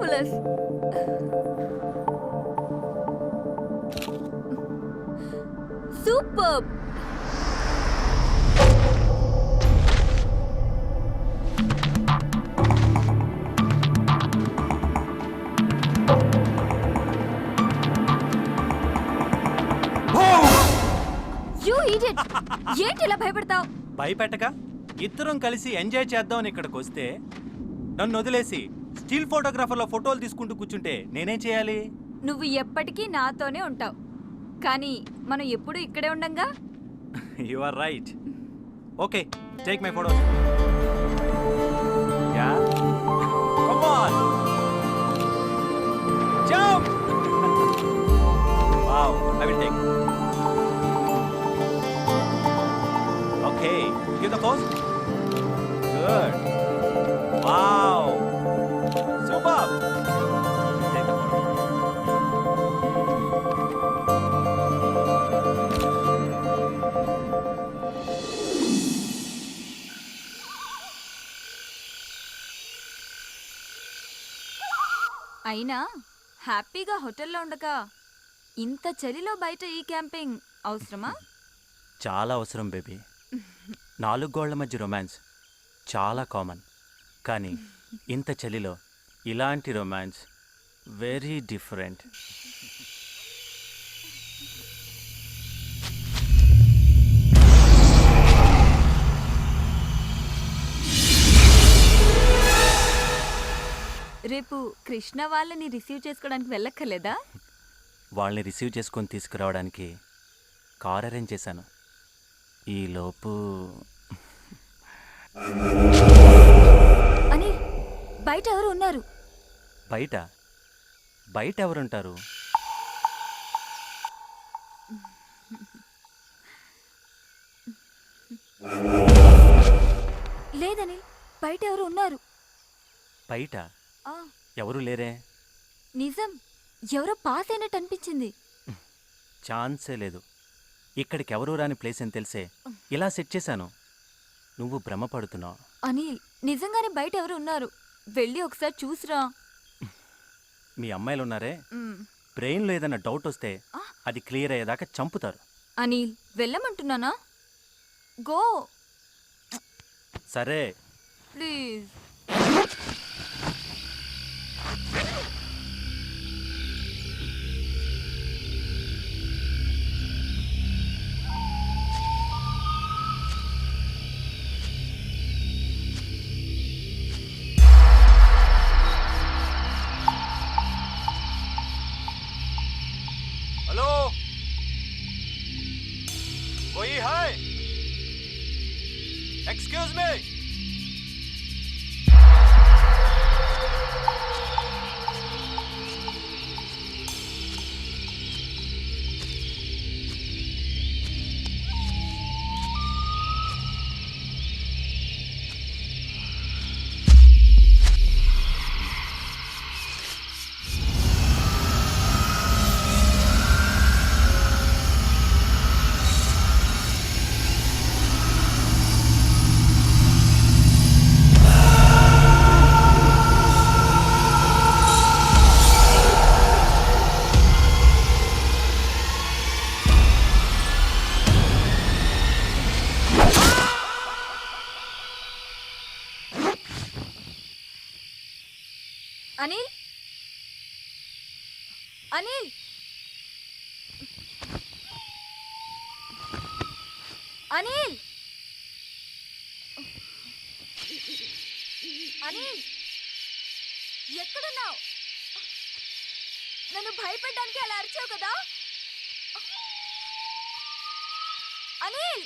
Fabulous. Superb. You idiot. ఏంటి ఇలా భయపడతావు? భయపెట్టక ఇద్దరం కలిసి ఎంజాయ్ చేద్దామని ఇక్కడికి వస్తే నన్ను వదిలేసి స్టిల్ ఫోటోగ్రాఫర్లో ఫోటోలు తీసుకుంటూ కూర్చుంటే నేనేం చేయాలి? నువ్వు ఎప్పటికీ నాతోనే ఉంటావు, కానీ మనం ఎప్పుడు ఇక్కడే ఉండంగా. You are right. Okay, take my photo. Yeah, come on, jump. Wow, I will take. Okay, give the pose. Good. Wow, super. Take the photo. అయినా హ్యాపీగా హోటల్లో ఉండక ఇంత చలిలో బయట ఈ క్యాంపింగ్ అవసరమా? చాలా అవసరం బేబీ. 4 గోళ్ల మధ్య రొమాన్స్ చాలా కామన్, కానీ ఇంత చలిలో ఇలాంటి రొమాన్స్ వెరీ డిఫరెంట్. రేపు కృష్ణ వాళ్ళని రిసీవ్ చేసుకోవడానికి వెళ్ళక్కర్లేదా? వాళ్ళని రిసీవ్ చేసుకొని తీసుకురావడానికి కార్ అరేంజ్ చేశాను. ఈలోపు అని బయట ఎవరు ఉన్నారు? బయట బయట ఎవరుంటారు? లేదని బయట ఎవరు ఉన్నారు? బయట ఆ, ఎవరు లేరే. నిజం, ఎవరో పాస్ అయినట్టు అనిపించింది. ఛాన్సే లేదు. ఇక్కడికి ఎవరు రాని ప్లేస్ అని తెలిసే ఇలా సెట్ చేశాను. నువ్వు భ్రమపడుతున్నావు. అనిల్, నిజంగానే బయట ఎవరు ఉన్నారు, వెళ్ళి ఒకసారి చూసిరా. మీ అమ్మాయిలు ఉన్నారే, మ్, బ్రెయిన్లో ఏదైనా డౌట్ వస్తే అది క్లియర్ అయ్యేదాకా చంపుతారు. అనిల్, వెళ్ళమంటున్నానా? గో సరే. ప్లీజ్. హలో, कोई है? Excuse me. అనిల్, అనిల్, అనిల్, అనిల్, ఎక్కడున్నావు? నన్ను భయపెట్టడానికి అలా అరిచావు కదా అనిల్.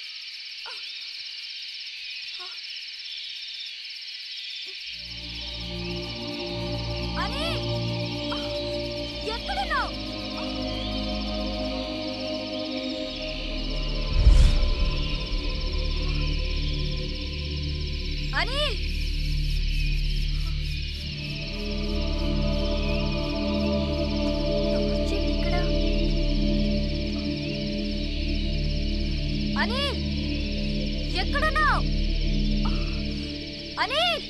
అనిల్, ఎక్కడున్నావు? అనిల్, ఇక్కడ. అనిల్, ఎక్కడున్నావు? అనిల్,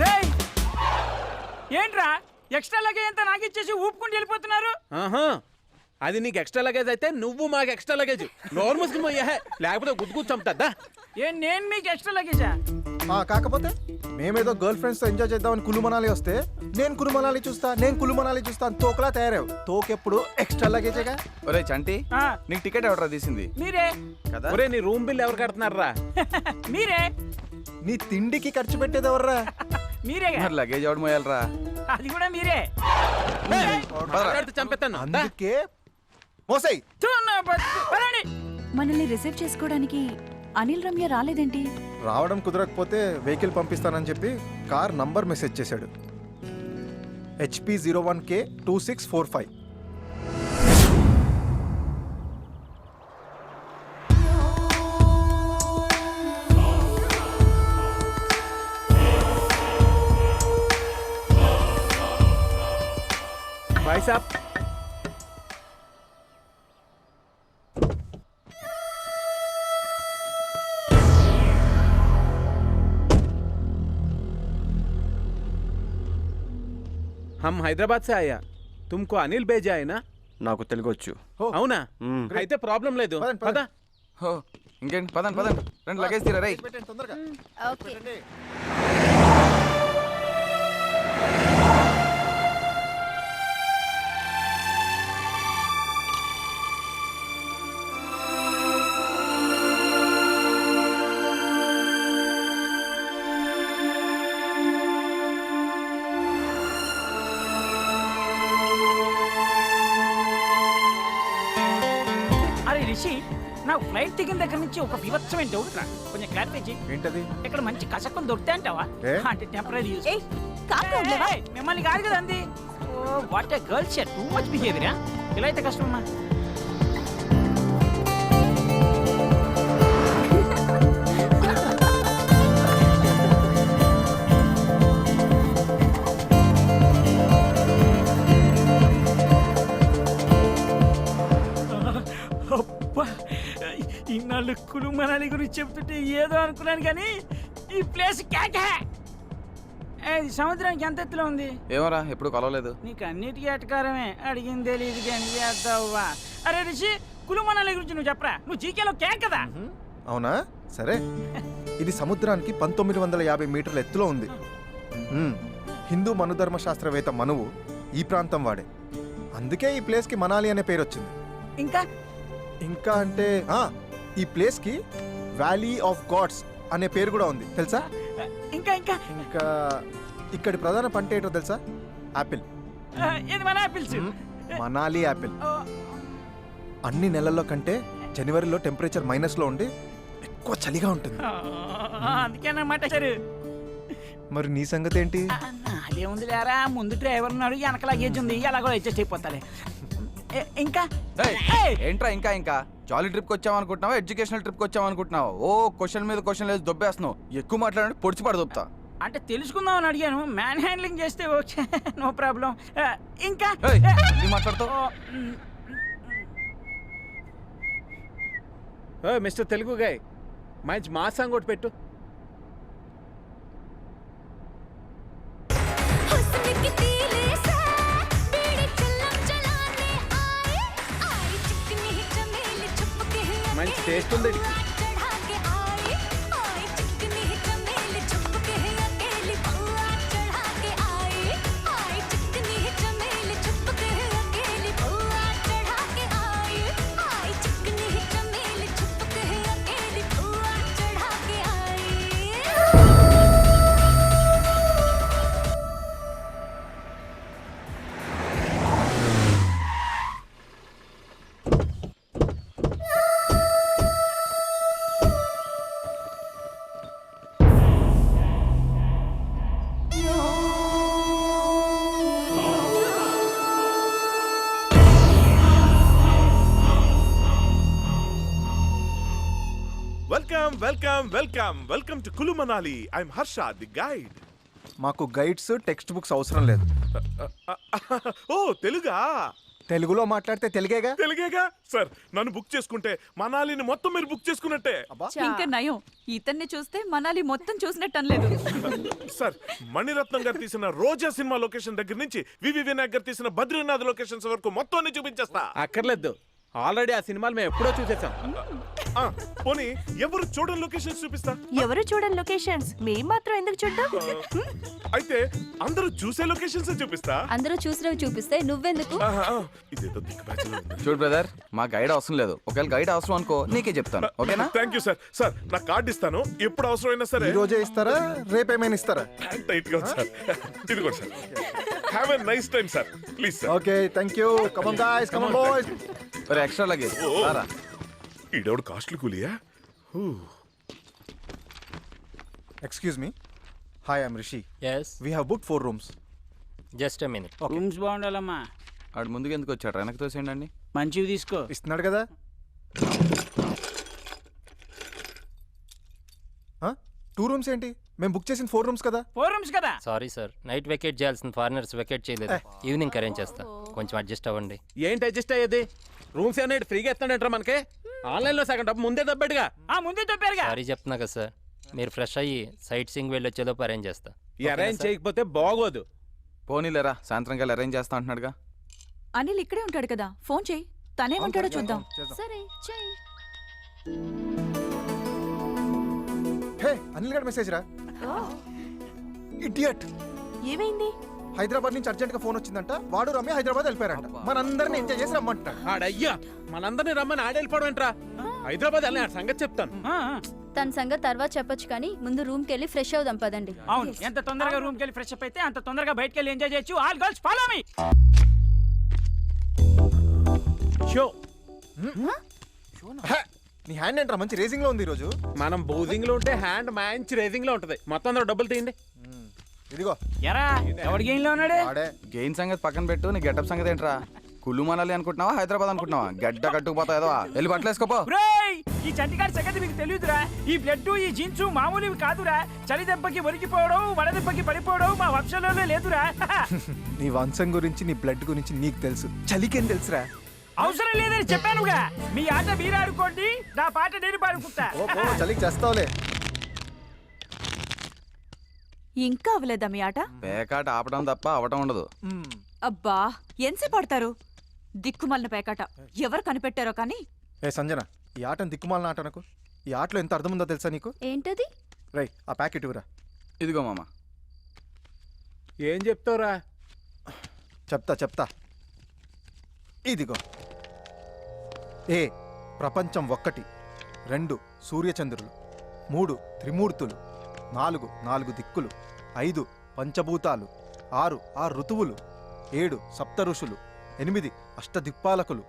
రేయ్! ఏంట్రా ఎక్స్ట్రా లగేజ్ అంతా నాకు ఇచ్చేసి ఊపుకుంటూ వెళ్ళిపోతున్నారు. ఆహా అది నీకు ఎక్స్ట్రా లగేజ్ అయితే నువ్వు మాకు ఎక్స్ట్రా లగేజ్ నోరు మూసుకుని పోయా లేకపోతే గుద్దుకు చంపుతా. నేను మీకు ఎక్స్ట్రా లగేజా? కాకపోతే మేమేదో గర్ల్ ఫ్రెండ్స్ తో ఎంజాయ్ చేద్దామని కులు మనాలి వస్తే నేను కులు మనాలి చూస్తా అని తోకలా తయారావు. తోకెప్పుడు ఎక్స్ట్రా లగేజేగా. ఒరే చంటి ఆ, నీకు టికెట్ ఎవడరా తీసింది మీరే కదా? ఒరే నీ రూమ్ బిల్ ఎవరు కడుతున్నారా? మీరే నీ తిండికి ఖర్చు పెట్టేది ఎవర్రా? మీరేగా. మరి లగేజ్ ఎవడు మోయాలరా? అది కూడా మీరే. మాట్లాడితే చంపేస్తాను. అందుకే మోసై థు, నా బతుకు. పదండి. మనల్ని రిసీవ్ చేసుకోవడానికి అనిల్ రమ్య రాలేదేంటి? రావడం కుదరకపోతే వెహికల్ పంపిస్తానని చెప్పి కార్ నంబర్ మెసేజ్ చేశాడు. HP 01K 2645. भाई साहब हम हैदराबाद से आया तुमको अनिल भेजा है ना? నాకు తెలుగు వచ్చు. అవునా? మ్మ్. అయితే ప్రాబ్లం లేదు. పదండి, పద. హో ఇంకేంటి పదండి రెండు లగేజ్ తీరా రై. పెట్టండి తొందరగా. ఓకే. పెట్టండి. అరే రిషి, నాకు ఫ్లైట్ దిగిన దగ్గర నుంచి ఒక వివత్సమైన డౌట్ రా. కొంచెం క్లారిఫై చేయి. ఏంటది? ఇక్కడ మంచి కసక్కం దొరుకుతాయి అంటావా? ఏ? అంటే టెంపరీ యూస్. ఏయ్, కామ్గా ఉండలేవా? మిమ్మల్ని కాదు కదా అంది. Oh what a girl share too much బిహేవియరా. ఇలా అయితే కష్టమమ్మా. అబ్బా, ఇన్నాళ్ళు కులు మనాలి గురించి చెప్తుంటే ఏదో అనుకున్నాను కానీ ఈ ప్లేస్ క్యాకే. ఇది సముద్రానికి ఎంత ఎత్తులో ఉంది? ఏమరా ఎప్పుడు కలవలేదు. నీకు అన్నిటికీ అటకారమే. అడిగింది తెలియదు కానీ చేద్దావా. అరే రిషి, కులు మనాలి గురించి నువ్వు చెప్పరా. నువ్వు జీకేలో క్యాక్ కదా. అవునా? సరే. ఇది సముద్రానికి 1950 మీటర్ల ఎత్తులో ఉంది. హిందూ మనుధర్మ శాస్త్రవేత్త మనువు ఈ ప్రాంతం వాడే. అందుకే ఈ ప్లేస్కి మనాలి అనే పేరు వచ్చింది. ఇంకా ఇంకా అంటే ఈ ప్లేస్కి వ్యాలీ ఆఫ్ గాడ్స్ అనే పేరు కూడా ఉంది తెలుసా? ఇంకా ఇంకా ఇంకా ఇక్కడి ప్రధాన పంట ఏంటో తెలుసా? యాపిల్. ఇది మన ఆపిల్స్. మనాలి యాపిల్. అన్ని నెలల్లో కంటే జనవరిలో టెంపరేచర్ మైనస్లో ఉండి ఎక్కువ చలిగా ఉంటుంది. అందుకేనమాట సరే. మరి నీ సంగతి ఏంటి? అదేముంది లేరా, ముందు డ్రైవర్ ఉన్నాడు, వెనక లగేజ్ ఉంది, ఎలాగో అడ్జస్ట్ అయిపోతాలే. ఇంకా ఏయ్! ఏంట్రా ఇంకా జాలీ ట్రిప్కి వచ్చామనుకుంటున్నావా ఎడ్యుకేషనల్ ట్రిప్కి వచ్చామనుకుంటున్నావా? ఓ క్వశ్చన్ మీద క్వశ్చన్ లేదు దొబ్బేస్తున్నావు. ఎక్కువ మాట్లాడండి పొడిచి పడదొబ్బుతా. అంటే తెలుసుకుందాం అని అడిగాను. మ్యాన్ హ్యాండ్లింగ్ చేస్తే ఓకే, నో ప్రాబ్లం. ఇంకా ఏయ్, ఏం మాట్లాడతావు? ఓ మిస్టర్ తెలుగు గాయ్ మంచి మా సాంగ్ ఒకటి పెట్టు. మంచి టేస్ట్ ఉంది. Welcome welcome welcome welcome to Kullu Manali. I'm Harsha the guide. మాకు గైడ్స్ టెక్స్ట్ బుక్స్ అవసరం లేదు. ఓ తెలుగా? తెలుగులో మాట్లాడితే తెలుగేగా. తెలుగేగా సార్. నన్ను బుక్ చేసుకుంటే మనాలిని మొత్తం మీరు బుక్ చేసుకున్నట్టే. ఇంకా నయం, ఇతన్ని చూస్తే మనాలి మొత్తం చూసినట్టు అనలేదు. సార్, మణిరత్నం గారు తీసిన రోజా సినిమా లొకేషన్ దగ్గర నుంచి వివి వినాయక్ గారు తీసిన బద్రీనాథ్ లొకేషన్స్ వరకు మొత్తం అన్ని చూపించేస్తా. అక్కర్లేదు, ఆల్రెడీ ఆ సినిమాలు మేము ఎప్పుడో చూసేసాం. పోనీ ఎవరు చూడని లొకేషన్స్ చూపిస్తా. ఎవరు చూడని లొకేషన్స్ మేం మాత్రం ఎందుకు చూద్దాం? అయితే అందరూ చూసే లొకేషన్స్ చూపిస్తా. అందరూ చూసినవి చూపిస్తే నువ్వెందుకు? ఇదేదో దిక్కుబాజీలో ఉంది. చూడు బ్రదర్, మా గైడ్ అవసరం లేదు. ఒకవేళ గైడ్ అవసరం అనుకో నీకే చెప్తాను, ఓకేనా? Thank you sir. సార్, నా కార్డు ఇస్తాను, ఎప్పుడు అవసరమైనా సరే. ఈ రోజే ఇస్తారా, రేపేమైనా ఇస్తారా? టైట్ గా ఉంది సార్. ఇదిగోండి sir. Have a nice time sir. Please sir. Okay, thank you. Come on guys, come on boys. మరి ఎక్స్ట్రా లగేజ్ రారా. ఈడెవడు కాస్ట్లీ కూలియా? Excuse me. Hi, I'm Rishi. Yes, we have book 4 rooms. just a minute. Rooms బాగుండాలమ్మా. ఆడు ముందుకు ఎందుకు వచ్చాడు? వెనక్కి తోసేయండి. మంచివి తీసుకో. ఇస్తున్నాడు కదా. 2 rooms ఏంటి? మేము బుక్ చేసిన 4 rooms కదా. 4 రూమ్స్ కదా. Sorry sir, నైట్ వెకేట్ చేయాల్సిన ఫారినర్స్ వెకేట్ చేయలేదు. ఈవినింగ్ అరేంజ్ చేస్తా, కొంచెం అడ్జస్ట్ అవ్వండి. ఏంటి అడ్జస్ట్ అయ్యేది? రూమ్స్ ఏమన్నా ఫ్రీగా ఇస్తాడంటారా మనకి? ఆన్లైన్లో సగం డబ్బు ముందే దబ్బట్టుగా. ముందే చెప్పారుగా. సారీ చెప్తున్నా కదా సార్, మీరు ఫ్రెష్ అయ్యి సైట్ సీయింగ్ వెళ్ళి వచ్చేలోపు అరేంజ్ చేస్తా. ఈ అరేంజ్ చేయకపోతే బాగోదు. పోనీలేరా, సాయంత్రం కల్లా అరేంజ్ చేస్తా అంటున్నాడుగా. అనిల్ ఇక్కడే ఉంటాడు కదా, ఫోన్ చేయి, తనేమంటాడో చూద్దాం. సరే చెయ్. హే, అనిల్ గారి మెసేజ్ రా. ఇడియట్. ఏమైంది? హైదరాబాద్ నుంచి అర్జెంట్ గా ఫోన్ వచ్చిందంట. వాడు రమ్య హైదరాబాద్ వెళ్ళిపోయారంట. మనందరిని ఎంజాయ్ చేసి రమ్మంటాడు. ఆడయ్యా, మనందరినీ రమ్మని ఆడెళ్ళిపోవడం ఏంట్రా? హైదరాబాద్ వెళ్ళిన సంగతి చెప్తాను. తన సంగతి తర్వాత చెప్పొచ్చు కానీ ముందు రూమ్కి వెళ్ళి ఫ్రెష్ అవుదాం పదండి. అవును, ఎంత తొందరగా రూమ్కి వెళ్ళి ఫ్రెష్ అప్ అయితే అంత తొందరగా బయటకు వెళ్ళి ఎంజాయ్ చేయొచ్చు. All girls follow me. Show. Hey, నీ హ్యాండ్ ఏంట్రా మంచి రేసింగ్ లో ఉంది ఈ రోజు. మనం బౌజింగ్ లో ఉంటే హ్యాండ్ మంచి రేసింగ్ లో ఉంటది. మొత్తం అందరూ డబ్బులు తీయండి. ఇదిగో. ఎరా, ఎవరి గేమ్ లో ఉన్నాడు? ఆడే. గెయిన్ సంగతి పక్కన పెట్టు, నీ గెటప్ సంగతి ఏంట్రా? కుళ్ళు మనాలి అనుకుంటున్నావా, హైదరాబాద్ అనుకుంటున్నావా? గడ్డ కట్టుకుపోతా ఏదో వెళ్ళి బట్టలు వేసుకోపో. బ్రేయ్, ఈ చంటిగాడి సంగతి మీకు తెలియదురా. ఈ బ్లడ్, ఈ జీన్స్ మామూలువి కాదురా. చలి దెబ్బకి ఒరికిపోవడం, వడదెబ్బకి పడిపోవడం మా వంశంలోనే లేదురా. నీ వంశం గురించి, నీ బ్లడ్ గురించి నీకు తెలుసు. చలికేం తెలుసురా? అవసరం లేదని చెప్పానుగా. మీ ఆట మీరు ఆడుకోండి, నా పాట నేను పాడుకుంటా. ఓ చలికి చేస్తావులే. ఇంకా అవ్వలేదా మీ ఆట? పేకాట ఆపడం తప్ప అవటం ఉండదు. అబ్బా, ఎంతసేపు పడతారు? దిక్కుమల్లిన పేకాట ఎవరు కనిపెట్టారో కానీ. ఏ సంజన, ఈ ఆటను దిక్కుమాలిన ఆట నాకు. ఈ ఆటలో ఎంత అర్థం ఉందో తెలుసా నీకు? ఏంటది? రై, ఆ ప్యాకెట్ ఇవ్వరా. ఇదిగో మామ. ఏం చెప్తావురా? చెప్తా. ఇదిగో. ఏ, ప్రపంచం 1, 2 సూర్యచంద్రులు, 3 త్రిమూర్తులు, 4 దిక్కులు, 5 పంచభూతాలు, 6 ఋతువులు, 7 సప్త ఋషులు, 8 అష్టదిక్పాలకులు,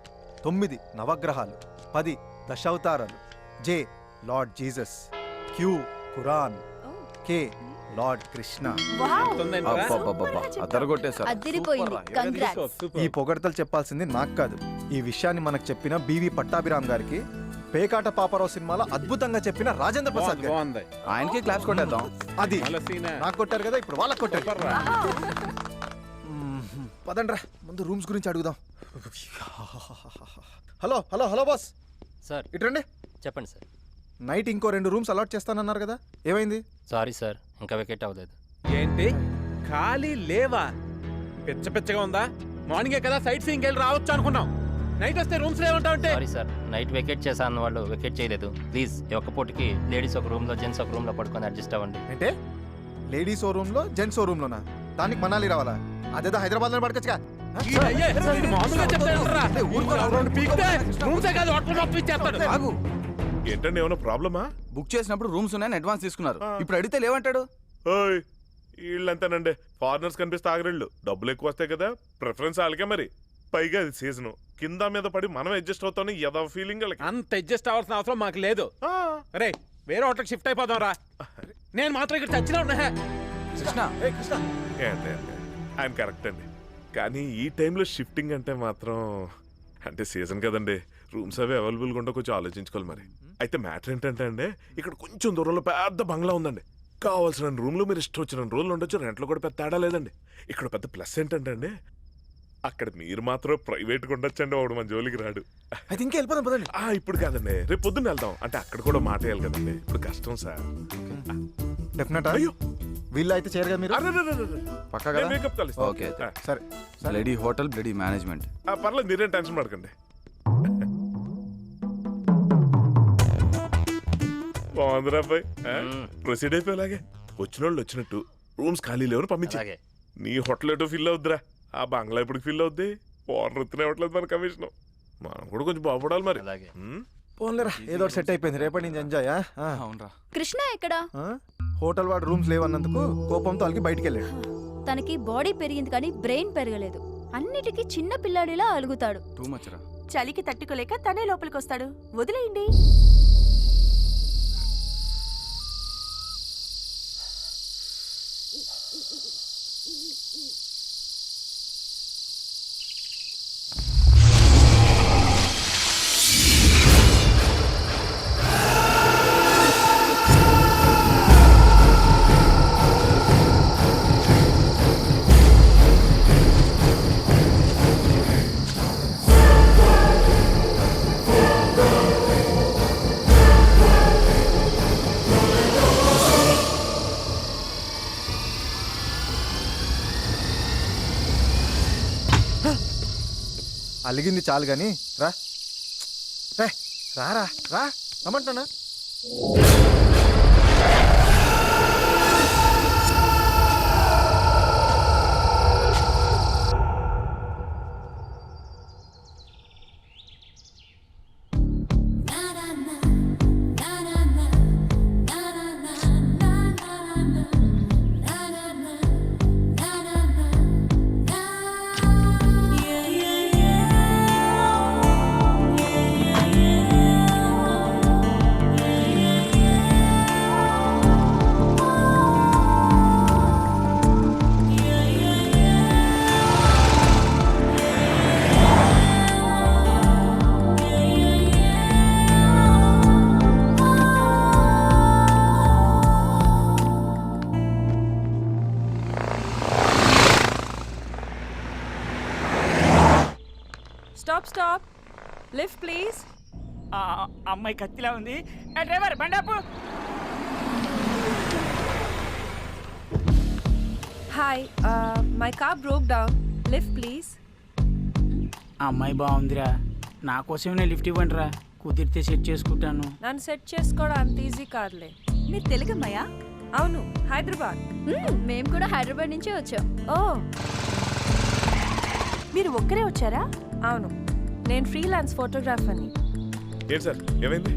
9 నవగ్రహాలు, 10 దశావతారాలు, జే లార్డ్ జీసస్, క్యూ ఖురాన్, కే లార్డ్ కృష్ణ. అబ్బబ్బబ్బబ్బా, అద్దరగొట్టేశారు. అదిరిపోయింది. కంగ్రాట్స్. ఈ పొగడతలు చెప్పాల్సింది నాకు కాదు. ఈ విషయాన్ని మనకు చెప్పిన బివి పట్టాభిరామ్ గారికి, పేకాట పాపరావు సినిమాలో అద్భుతంగా చెప్పిన రాజేంద్ర ప్రసాద్ గారు. బాగుంది. ఆయనకి క్లాప్స్ కొట్టేద్దాం. అది వాళ్ళ సీనే. నాకు కొట్టారు కదా, ఇప్పుడు వాళ్ళకి కొట్టారు. పదండ్రా, ముందు రూమ్స్ గురించి అడుగుదాం. హలో బాస్, సార్ ఇట్రండి. చెప్పండి సార్. నైట్ ఇంకో 2 రూమ్స్ అలాట్ చేస్తానన్నారు కదా, ఏమైంది? సారీ సార్, ఇంకా వెకేట్ అవ్వలేదు. ఏంటి ఖాళీ లేవా? పిచ్చగా ఉందా? మార్నింగే కదా సైట్ సీయింగ్ వెళ్ళి రావచ్చు అనుకున్నాం. నైట్ వస్తే రూమ్స్ లేవంటావంటే. సారీ సార్, నైట్ వెకేట్ చేశా అన్న వాళ్ళు వెకేట్ చేయలేదు. ప్లీజ్ ఈ ఒక్క పూటకి లేడీస్ ఒక రూమ్ లో, జెంట్స్ ఒక రూమ్ లో పడుకొని అడ్జస్ట్ అవ్వండి. అంటే లేడీస్ ఓ రూమ్ లో, జెంట్స్ ఓ రూమ్ లోనా? దానికి మనాలి రావాలా? అదేదో హైదరాబాద్ లో పడకొచ్చుగా. మామూలుగా చెప్తాడంటరా. రెండు పీకితే రూమ్సే కాదు, హోటల్ మొత్తం ఇచ్చేస్తాడు. ఆగు. ఏంటండి, ఏమైనా ప్రాబ్లమా? బుక్ చేసినప్పుడు రూమ్స్ ఉన్నాయని అడ్వాన్స్ తీసుకున్నారు. ఇప్పుడు అడిగితే లేవంటాడు. ఓయ్, వీళ్ళంతేనండి, ఫారినర్స్ కనిపిస్తే ఆగరేళ్ళు. డబ్బులు ఎక్కువ వస్తాయి కదా, ప్రిఫరెన్స్ వాళ్ళకే. మరి పైగా అది సీజన్, కింద మీద పడి మనం అడ్జస్ట్ అవుతాం. ఏదో ఫీలింగ్ వాళ్ళకి. అంత అడ్జస్ట్ అవ్వాల్సిన అవసరం మాకు లేదు. అరే, వేరే హోటల్కి షిఫ్ట్ అయిపోదాం రా. నేను మాత్రం ఇక్కడ చచ్చినా ఉన్నా. కృష్ణ, ఏంటి ఆయన కరెక్ట్ అండి, కానీ ఈ టైంలో షిఫ్టింగ్ అంటే మాత్రం, అంటే సీజన్ కదండి, రూమ్స్ అవి అవైలబుల్గా ఉంటే కొంచెం ఆలోచించుకోవాలి మరి. అయితే మ్యాటర్ ఏంటంటే అండి, ఇక్కడ కొంచెం దూరంలో పెద్ద బంగ్లా ఉందండి. కావాల్సిన రూమ్లో మీరు ఇష్టం వచ్చిన రోజులు ఉండొచ్చు, రెంట్లో కూడా పెద్ద తేడా లేదండి. ఇక్కడ పెద్ద ప్లస్ ఏంటంటే అండి, అక్కడ మీరు మాత్రం ప్రైవేట్గా ఉండొచ్చండి, వాడు మన జోలికి రాడు. అయితే ఇంకా వెళ్ళిపోదాం పదండి. ఇప్పుడు కాదండి, రేపు పొద్దున్న వెళ్దాం. అంటే అక్కడ కూడా మాట వేయాలి కదండి, ఇప్పుడు కష్టం సార్. డెఫినెట్. అయ్యో వీళ్ళు అయితే చేయరు కదా మీరు? పక్కా కదా? మేకప్ కలుస్తాం. ఓకే అయితే. సరే బ్లడీ హోటల్ బ్లడీ మేనేజ్మెంట్. పర్లేదు, మీరేం టెన్షన్ పడకండి. బాగుందిరా అబ్బాయి, ప్రొసీడ్ అయిపోయేలాగే. వచ్చిన వాళ్ళు వచ్చినట్టు రూమ్స్ ఖాళీ లేవని పంపించి. అలాగే. నీ హోటల్ ఏటో ఫిల్ అవుద్దిరా, ఆ బంగ్లా ఇప్పుడు ఫిల్ అవుద్ది. ఓనర్ వృత్తినే ఇవ్వట్లేదు మన కమిషన్. మనం కూడా కొంచెం బాగుపడాలి మరి. అలాగే. పోన్లేరా, ఏదో సెట్ అయిపోయింది. రేపటి నుంచి ఎంజాయ్. అవునరా. కృష్ణ ఎక్కడా? హోటల్ వాడు రూమ్స్ లేవన్నందుకు కోపంతో వాళ్ళకి బయటికి వెళ్ళాడు. తనకి బాడీ పెరిగింది కానీ బ్రెయిన్ పెరగలేదు. అన్నిటికీ చిన్న పిల్లాడిలా అలుగుతాడు. టూ మచ్ రా. చలికి తట్టుకోలేక తనే లోపలికి వస్తాడు. వదిలేయండి. అలిగింది చాలు కానీ రా. రారా రా రమ్మంటున్నా. స్టాప్. Lift please. అమ్మాయి కత్తిలా ఉంది. డ్రైవర్ బండాపు. Hi, my car broke down. Lift please. అమ్మాయి బాగుందిరా, నా కోసమే లిఫ్ట్ ఇవ్వండి రా, కుదిరితే సెట్ చేసుకుంటాను. నన్ను సెట్ చేసుకోవడం అంత ఈజీ కాదులే. మీరు తెలుగమ్మయ్యా? అవును, హైదరాబాద్. మేము కూడా హైదరాబాద్ నుంచే వచ్చాం. ఓ, మీరు ఒక్కరే వచ్చారా? అవును, నేను ఫ్రీలాన్స్ ఫోటోగ్రాఫర్ని. ఏంటి సార్, ఏమైంది?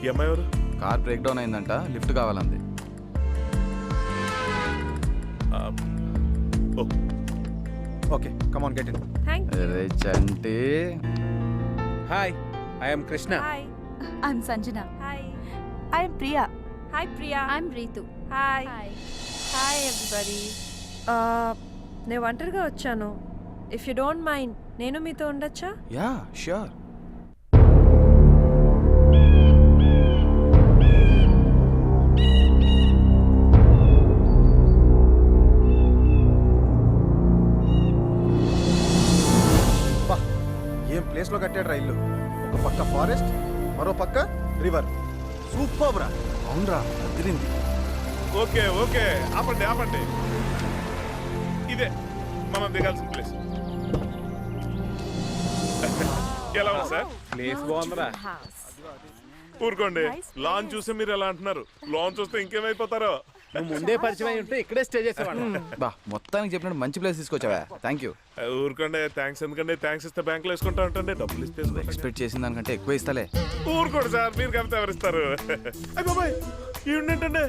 ఈ అమ్మాయి ఎవరు? కార్ బ్రేక్ డౌన్ అయిందంట, లిఫ్ట్ కావాలంది. Okay come on get in. Thank you. అరే Chanti. Hi, I'm Krishna. Hi. I'm Sanjana. Hi, I'm Priya. Hi Priya. I'm Ritu. Hi. Hi everybody. నేను ఒంటరిగా వచ్చాను. ఇఫ్ యూ డోంట్ మైండ్, నేను మీతో ఉండొచ్చా? Yeah sure. ఏం ప్లేస్లో కట్టాడు రా ఇల్లు. ఒక పక్క ఫారెస్ట్, మరో పక్క రివర్. సూపర్ రా. అవునరా, అదిరింది. ఓకే ఆపండి. ఇదే మనం దిగాల్సిన ప్లేస్. ఎలా ఉంది సార్? ప్లేస్ బాగుందిరా. ఊరుకోండి, లాంచ్ చూసి మీరు ఎలా అంటున్నారు? లాంచ్ చూస్తే ఇంకేమైపోతారో. నువ్వు ముందే పరిచయం అయి ఉంటే ఇక్కడే స్టే చేసేవాడు. బా, మొత్తానికి చెప్పినట్టు మంచి ప్లేస్ తీసుకొచ్చావా. Thank you. ఊరుకోండి, థ్యాంక్స్ ఎందుకండి? థ్యాంక్స్ ఇస్తే బ్యాంకులో వేసుకుంటా ఉంటండి, డబ్బులు ఇస్తే ఎక్స్పెక్ట్ చేసిన దానికంటే ఎక్కువ ఇస్తాలే. ఊరుకోండి సార్, మీరు కలిపితే ఎవరిస్తారు? అయ్య బాబాయ్, ఏంటంటే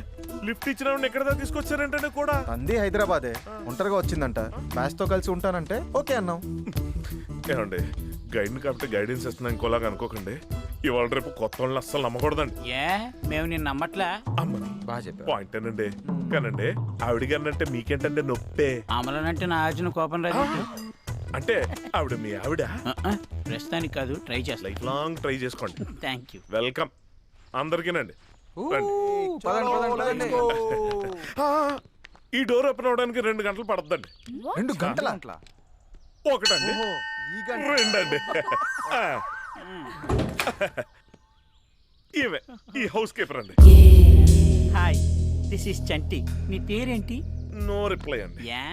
లిఫ్ట్ ఇచ్చిన ఎక్కడ దాకా తీసుకొచ్చారంటే కూడా అంది హైదరాబాదే. ఒంటరిగా వచ్చిందంట, మ్యాచ్ తో కలిసి ఉంటానంటే ఓకే అన్నాం. ఏమండి, గైడ్ని కాబట్టి గైడెన్స్ ఇస్తున్నా ఇంకోలాగా అనుకోకండి. ఇవాళ రేపు కొత్త వాళ్ళని అస్సలు నమ్మకూడదండి. ఏ మేము నిన్ను నమ్మట్లా? అమ్మ బాగా చెప్పా. పాయింట్ ఏనండి, కానండి ఆవిడ గారినంటే మీకేంటంటే నొప్పే. అమలనంటే నా అర్జున కోపం రాదు. అంటే ఆవిడ మీ ఆవిడ? ప్రస్తుతానికి కాదు, ట్రై చేస్తా. లైఫ్ లాంగ్ ట్రై చేసుకోండి. Thank you. వెల్కమ్. అందరికీనండి. ఊ, రండి. పదండి, పదండి, పదండి. ఆ, ఈ డోర్ ఓపెన్ అవడానికి 2 గంటలు పడుతుందండి. 2 గంటల అట్లా. ఒకటండి, ఈ గంట 2 అండి. ఆ. ఈమె ఈ హౌస్ కీపర్ అండి. హాయ్, దిస్ ఇస్ చంటి. నీ పేరేంటి? నో రిప్లై అండి. యా,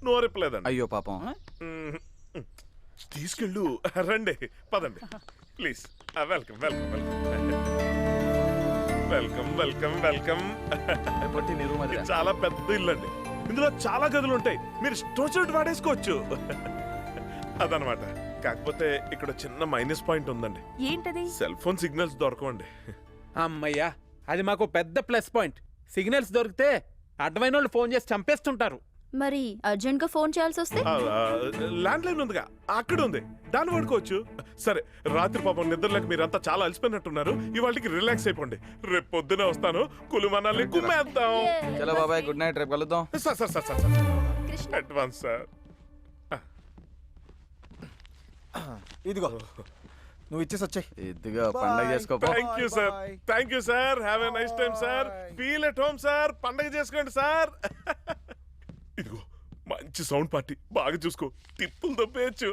నో రిప్లై అండి. అయ్యో పాపం. తీసుకెళ్ళు. రండి, పదండి please. Welcome welcome welcome welcome welcome welcome. ఎప్పటి నీ రూమ్ ఇది అదిరా? చాలా పెద్ద ఇల్లు అండి. ఇందులో చాలా గదులు ఉంటాయి, మీరు స్టోచర్ట్ వాడేసుకోవచ్చు. అదనమాట. కాకపోతే ఇక్కడ చిన్న మైనస్ పాయింట్ ఉందండి. ఏంటది? సెల్ ఫోన్ సిగ్నల్స్ దొరకవండి. అమ్మయ్యా, అది మాకు పెద్ద ప్లస్ పాయింట్. సిగ్నల్స్ దొరికితే అడ్డమైన వాళ్ళు ఫోన్ చేసి చంపేస్తుంటారు. మరి అర్జెంట్ గా ఫోన్ చేయాల్సి వస్తే ల్యాండ్ లైన్ ఉందిగా, అక్కడ ఉంది, దాన్ని వాడుకోవచ్చు. సరే, రాత్రి పాపం నిద్రలేక మీరంతా చాలా అలసిపోయినట్టున్నారు. ఇవాళకి రిలాక్స్ అయిపోండి. రేపు పొద్దునే వస్తాను, కులుమనాలి కుమ్మేద్దాం. చలో బాబాయ్, గుడ్ నైట్, రేపు కలుద్దాం. Sir sir sir sir Krishna, advance sir. ఇదిగో నువ్వు ఇచ్చేసి వచ్చాయి. ఇదిగా పండగ చేసుకోపో. Thank you sir, thank you sir. Have a nice time sir. Feel at home sir. పండగ చేసుకోండి సార్. ఇదిగో మంచి సౌండ్ పార్టీ, బాగా చూసుకో, టిప్పులు దొబ్బేయచ్చు.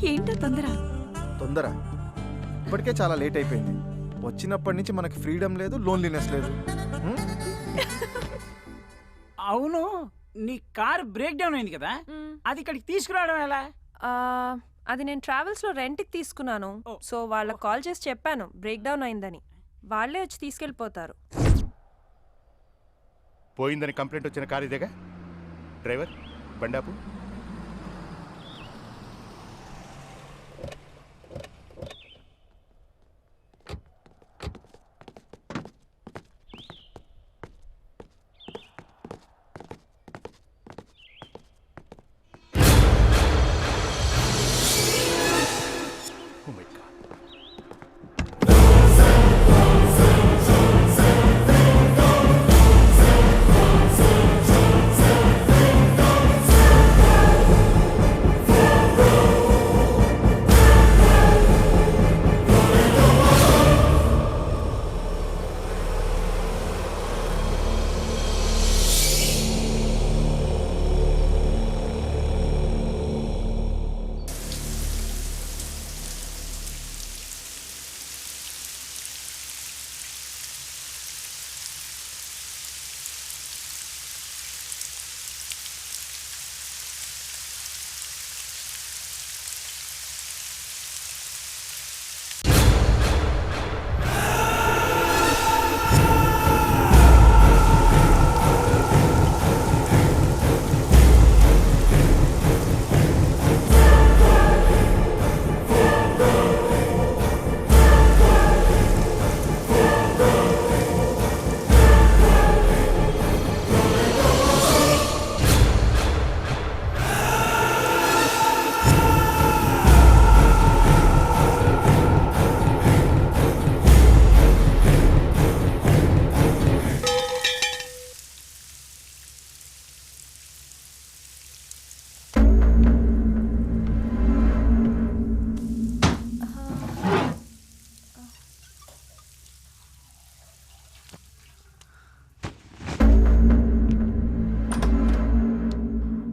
ఏంటో తొందర? తొందర ఇప్పటికే చాలా లేట్ అయిపోయింది. వచ్చినప్పటి నుంచి మనకి ఫ్రీడమ్ లేదు, లోన్లీనెస్ లేదు. హ్మ్? అవును, నీ కార్ బ్రేక్ డౌన్ అయింది కదా, అది ఇక్కడికి తీసుకురావడం ఎలా? అది నేను ట్రావెల్స్లో రెంట్కి తీసుకున్నాను. ఓ. సో వాళ్ళకి కాల్ చేసి చెప్పాను బ్రేక్ డౌన్ అయిందని. వాళ్ళే వచ్చి తీసుకెళ్ళిపోతారు. పోయిందని కంప్లైంట్ వచ్చిన కారు ఇదేగా. డ్రైవర్ బండాపు. Oh my God.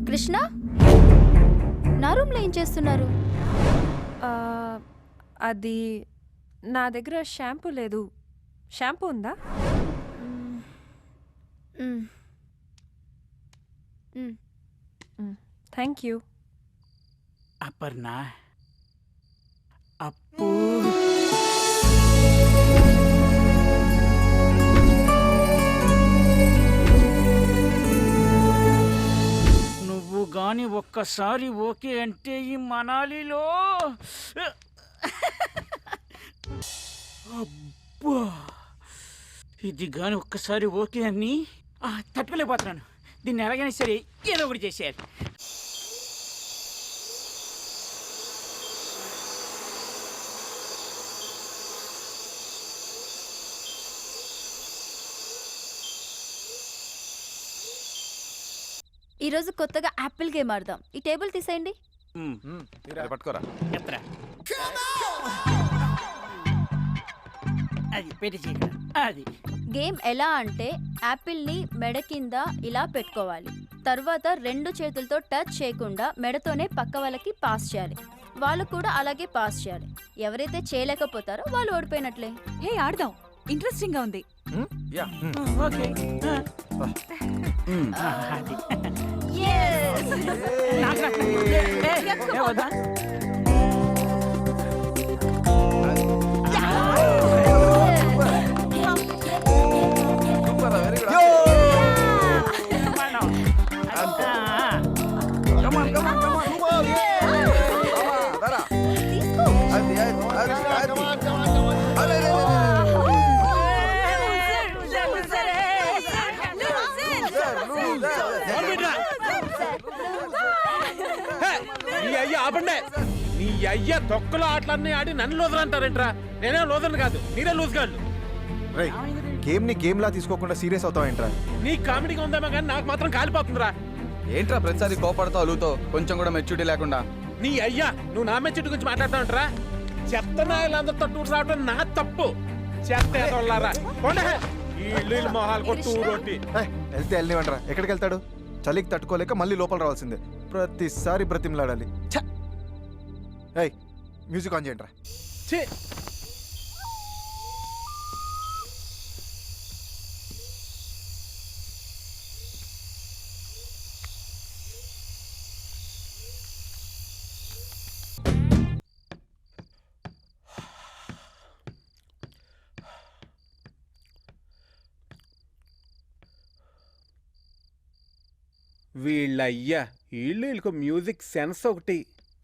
కృష్ణ, నా రూమ్లో ఏం చేస్తున్నారు? అది నా దగ్గర షాంపూ లేదు. షాంపూ ఉందా? Thank you. అపర్ణ, అప్పు, నువ్వు గాని ఒక్కసారి ఓకే అంటే ఈ మనాలిలో అబ్బా ఇది గాని ఒక్కసారి ఓకే అని తట్టుకోలేకపోతున్నాను. దీన్ని ఎలాగైనా సరే ఏదో ఒకటి చేసేయాలి. ఈరోజు కొత్తగా యాపిల్ గేమ్ ఆడదాం. ఈ టేబుల్ తీసేయండి. పట్టుకోరా. ఎత్తరా. అది పెట్టి చేయగల. అది గేమ్ ఎలా అంటే యాపిల్ని మెడ కింద ఇలా పెట్టుకోవాలి. తర్వాత 2 చేతులతో టచ్ చేయకుండా మెడతోనే పక్క వాళ్ళకి పాస్ చేయాలి. వాళ్ళు కూడా అలాగే పాస్ చేయాలి. ఎవరైతే చేయలేకపోతారో వాళ్ళు ఓడిపోయినట్లే. హే ఆడదాం, ఇంట్రెస్టింగ్ గా ఉంది. ఓకే. అది వద్దా. నీ అయ్య ఆపండే. నీ అయ్య తొక్కలో ఆటలన్నీ ఆడి నన్ను లూజర్ అంటారేంట్రా? నేనే లూజర్ని కాదు, మీరే లూజ్ గాళ్ళు. రేయ్, గేమ్ ని గేమ్ లా తీసుకోకుండా సీరియస్ అవుతావేంట్రా? నీ కామెడీగా ఉందేమో కానీ నాకు మాత్రం కాలిపోతుందిరా. ఏంట్రా ప్రతిసారి కోపడతావు అలుగుతో, కొంచెం కూడా మెచ్యూరిటీ లేకుండా? నీ అయ్యా నువ్వు నా మెచ్యూరిటీ గురించి మాట్లాడతావంటరా? చెత్త నాయలందరితో టూర్ రావడం నా తప్పు. చెత్త ఏదోళ్ళారా ఈ ఇల్లు మొహాలు కొట్టు రోటి. వెళ్తే వెళ్ళనివ్వండిరా. ఎక్కడికి వెళ్తాడు? చలికి తట్టుకోలేక మళ్ళీ లోపల రావాల్సిందే. ప్రతిసారి బ్రతిమలాడాలి. ఏయ్, మ్యూజిక్ ఆన్ చేయండి రా. వీళ్ళయ్యా వీళ్ళకు మ్యూజిక్ సెన్స్ ఒకటి.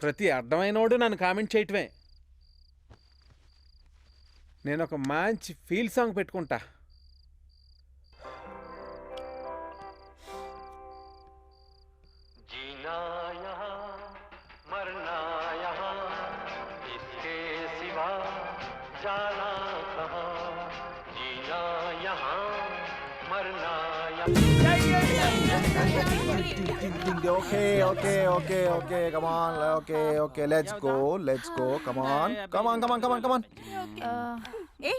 ప్రతి అర్థమైనోడు నన్ను కామెంట్ చేయటమే. నేను ఒక మంచి ఫీల్ సాంగ్ పెట్టుకుంటా. Okay, okay, okay, okay, come on, okay, okay, let's go, come on, come on, come on, come on, come on. Hey.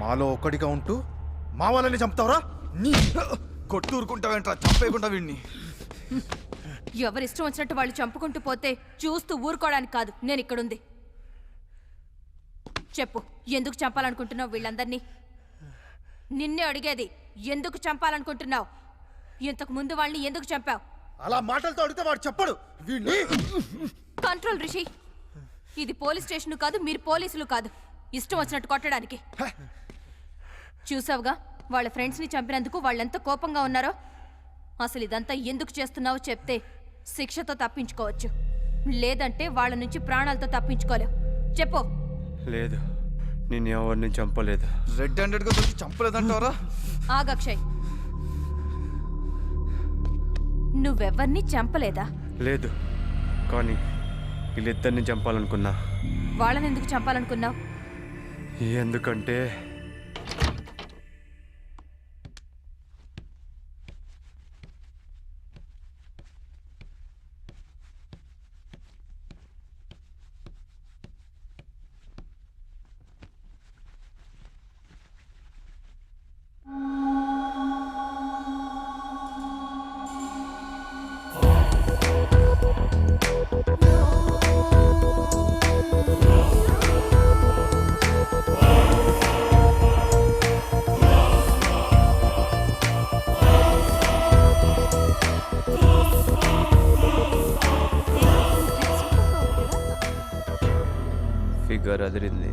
మాలో ఒక్కడిగా ఉంటూ మా వాళ్ళని చంపుతావరా? కొట్టూరుకుంటావేంట్రా, చంపేయకుండా వీడిని. ఎవరిష్టం వచ్చినట్టు వాళ్ళు చంపుకుంటూ పోతే చూస్తూ ఊరుకోవడానికి కాదు నేను ఇక్కడుంది. చెప్పు, ఎందుకు చంపాలనుకుంటున్నావు వీళ్ళందరినీ? నిన్నే అడిగేది, ఎందుకు చంపాలనుకుంటున్నావు? ఇంతకు ముందు వాళ్ళని ఎందుకు చంపావు? అలా మాటలతో అడిగితే వాడు చెప్పడు. కంట్రోల్ రిషి, ఇది పోలీస్ స్టేషన్ కాదు, మీరు పోలీసులు కాదు ఇష్టం వచ్చినట్టు కొట్టడానికి. చూసావుగా వాళ్ళ ఫ్రెండ్స్ని చంపినందుకు వాళ్ళెంత కోపంగా ఉన్నారో. అసలు ఇదంతా ఎందుకు చేస్తున్నావో చెప్తే శిక్షతో తప్పించుకోవచ్చు, లేదంటే వాళ్ళ నుంచి ప్రాణాలతో తప్పించుకోలేవు. చెప్పు. లేదు, నేను ఎవరిని చంపలేదు. రెడ్ హ్యాండెడ్ గా దొరికి చంపలేదంటావరా? ఆగక్షయ్, నువ్వెవ్వరిని చంపలేదా? లేదు, కానీ వీళ్ళిద్దరిని చంపాలనుకున్నా. వాళ్ళని ఎందుకు చంపాలనుకున్నావు? ఎందుకంటే ఫిగర్ అదిరింది.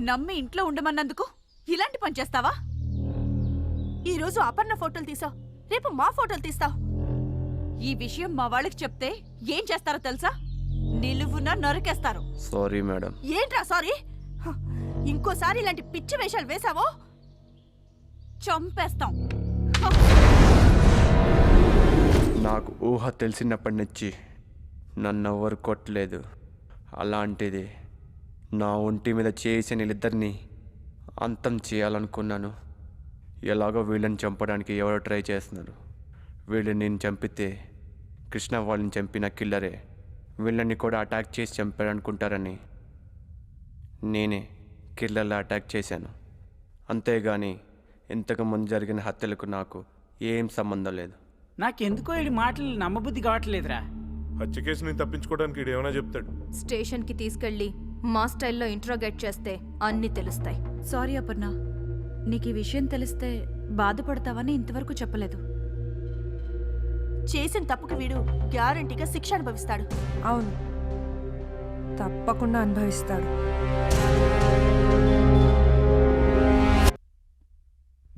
నమ్మి ఇంట్లో ఉండమన్నందుకు ఇలాంటి పని చేస్తావా? ఈరోజు అపర్ణ ఫోటోలు తీసావు, రేపు మా ఫోటోలు తీస్తావు. ఈ విషయం మా వాళ్ళకి చెప్తే ఏం చేస్తారో తెలుసా? నిలువున నరికేస్తారు. Sorry madam. ఏంట్రా సారీ? ఇంకోసారి ఇలాంటి పిచ్చి వేషాలు వేసావో చంపేస్తాం. నాకు ఊహ తెలిసినప్పటి నుంచి నన్నెవ్వరు కొట్టలేదు. అలాంటిది నా ఒంటి మీద చేసిన వీళ్ళిద్దరినీ అంతం చేయాలనుకున్నాను. ఎలాగో వీళ్ళని చంపడానికి ఎవరో ట్రై చేస్తున్నారు. వీళ్ళని నేను చంపితే కృష్ణ వాళ్ళని చంపిన కిల్లరే వీళ్ళని కూడా అటాక్ చేసి చంపారనుకుంటారని నేనే కిల్లర్లా అటాక్ చేశాను. అంతేగాని ఇంతకుముందు జరిగిన హత్యలకు నాకు ఏం సంబంధం లేదు. నాకెందుకో ఈ మాటలు నమ్మబుద్ధి కావట్లేదురా. హత్య కేసుని తప్పించుకోవడానికి ఈడు ఏమైనా చెప్తాడు. స్టేషన్కి తీసుకెళ్ళి మా స్టైల్లో ఇంట్రోగేట్ చేస్తే అన్నీ తెలుస్తాయి. సారీ అపర్ణ, నీకు ఈ విషయం తెలిస్తే బాధపడతావని ఇంతవరకు చెప్పలేదు. చేసిన తప్పుకి వీడు గ్యారంటీగా శిక్ష అనుభవిస్తాడు. అవును, తప్పకుండా అనుభవిస్తాడు.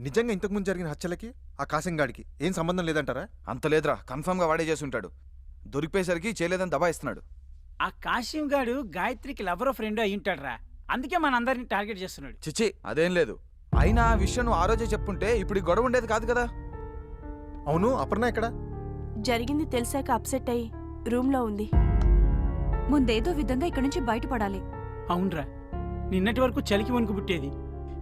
నిజంగా ఇంతకుముందు జరిగిన హత్యలకి ఆ కాసింగాడికి ఏం సంబంధం లేదంటారా? అంత లేదురా, కన్ఫర్మ్గా వాడే చేసి ఉంటాడు. దొరికిపోయేసరికి చేయలేదని దబాయిస్తున్నాడు. ఆ కాశీం గాడు గాయత్రికి లవరో ఫ్రెండ్ అయి ఉంటాడురా. అందుకే మనందరినీ టార్గెట్ చేస్తున్నాడు. చిచ్చి అదేం లేదు. అయినా ఆ విషయం నువ్వు ఆ రోజే చెప్పుంటే ఇప్పుడు ఈ గొడవ ఉండేది కాదు కదా. అవును, అపర్ణ ఎక్కడ? జరిగింది తెలిసాక అప్సెట్ అయ్యి రూమ్లో ఉంది. ముందేదో విధంగా ఇక్కడి నుంచి బయటపడాలి. అవునరా, నిన్నటి వరకు చలికి వణుకు పుట్టేది,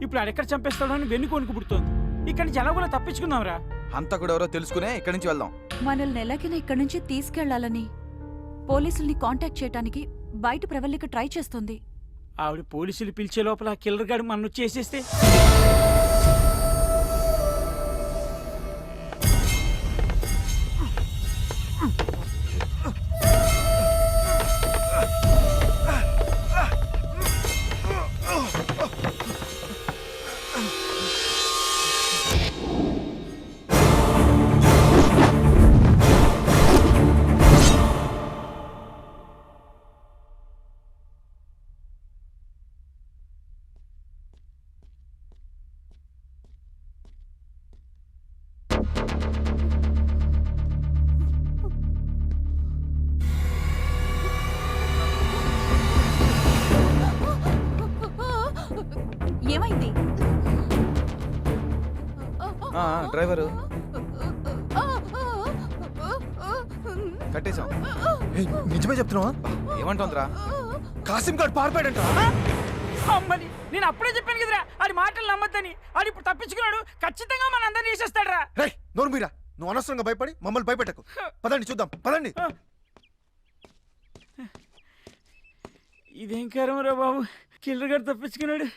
ఇప్పుడు అడెక్కడ చంపేస్తాడో అని వెన్నుకు వణుకు పుడుతోంది. ఇక్కడి నుంచి ఎలాగోలా తప్పించుకుందాంరా. అంతా కూడా ఎవరో తెలుసుకునే ఇక్కడి నుంచి వెళ్దాం. మనల్ని ఎలాగైనా ఇక్కడి నుంచి తీసుకెళ్లాలని పోలీసుల్ని కాంటాక్ట్ చేయడానికి బయట ప్రవల్లిక ట్రై చేస్తుంది. ఆవిడ పోలీసులు పిలిచే లోపల కిల్లర్ గాడు మన చేసేస్తే ఏమైంది? డ్రైవరు కట్టేశాం. నిజమే చెప్తున్నావా? ఏమంటుందిరా? కాసిం గాడు పారిపోయాడంట. అమ్మని నేను అప్పుడే చెప్పాను కదరా, ఆడి మాటలు నమ్మద్దని. ఆడు ఇప్పుడు తప్పించుకున్నాడు, ఖచ్చితంగా మన అందరినీ చేసేస్తాడరా. రేయ్ నోరు మీరా, నువ్వు అనవసరంగా భయపడి మమ్మల్ని భయపెట్టకు. పదండి చూద్దాం, పదండి. ఇదేం కారమరా బాబు, కిల్లర్ గారు తప్పించుకున్నాడు.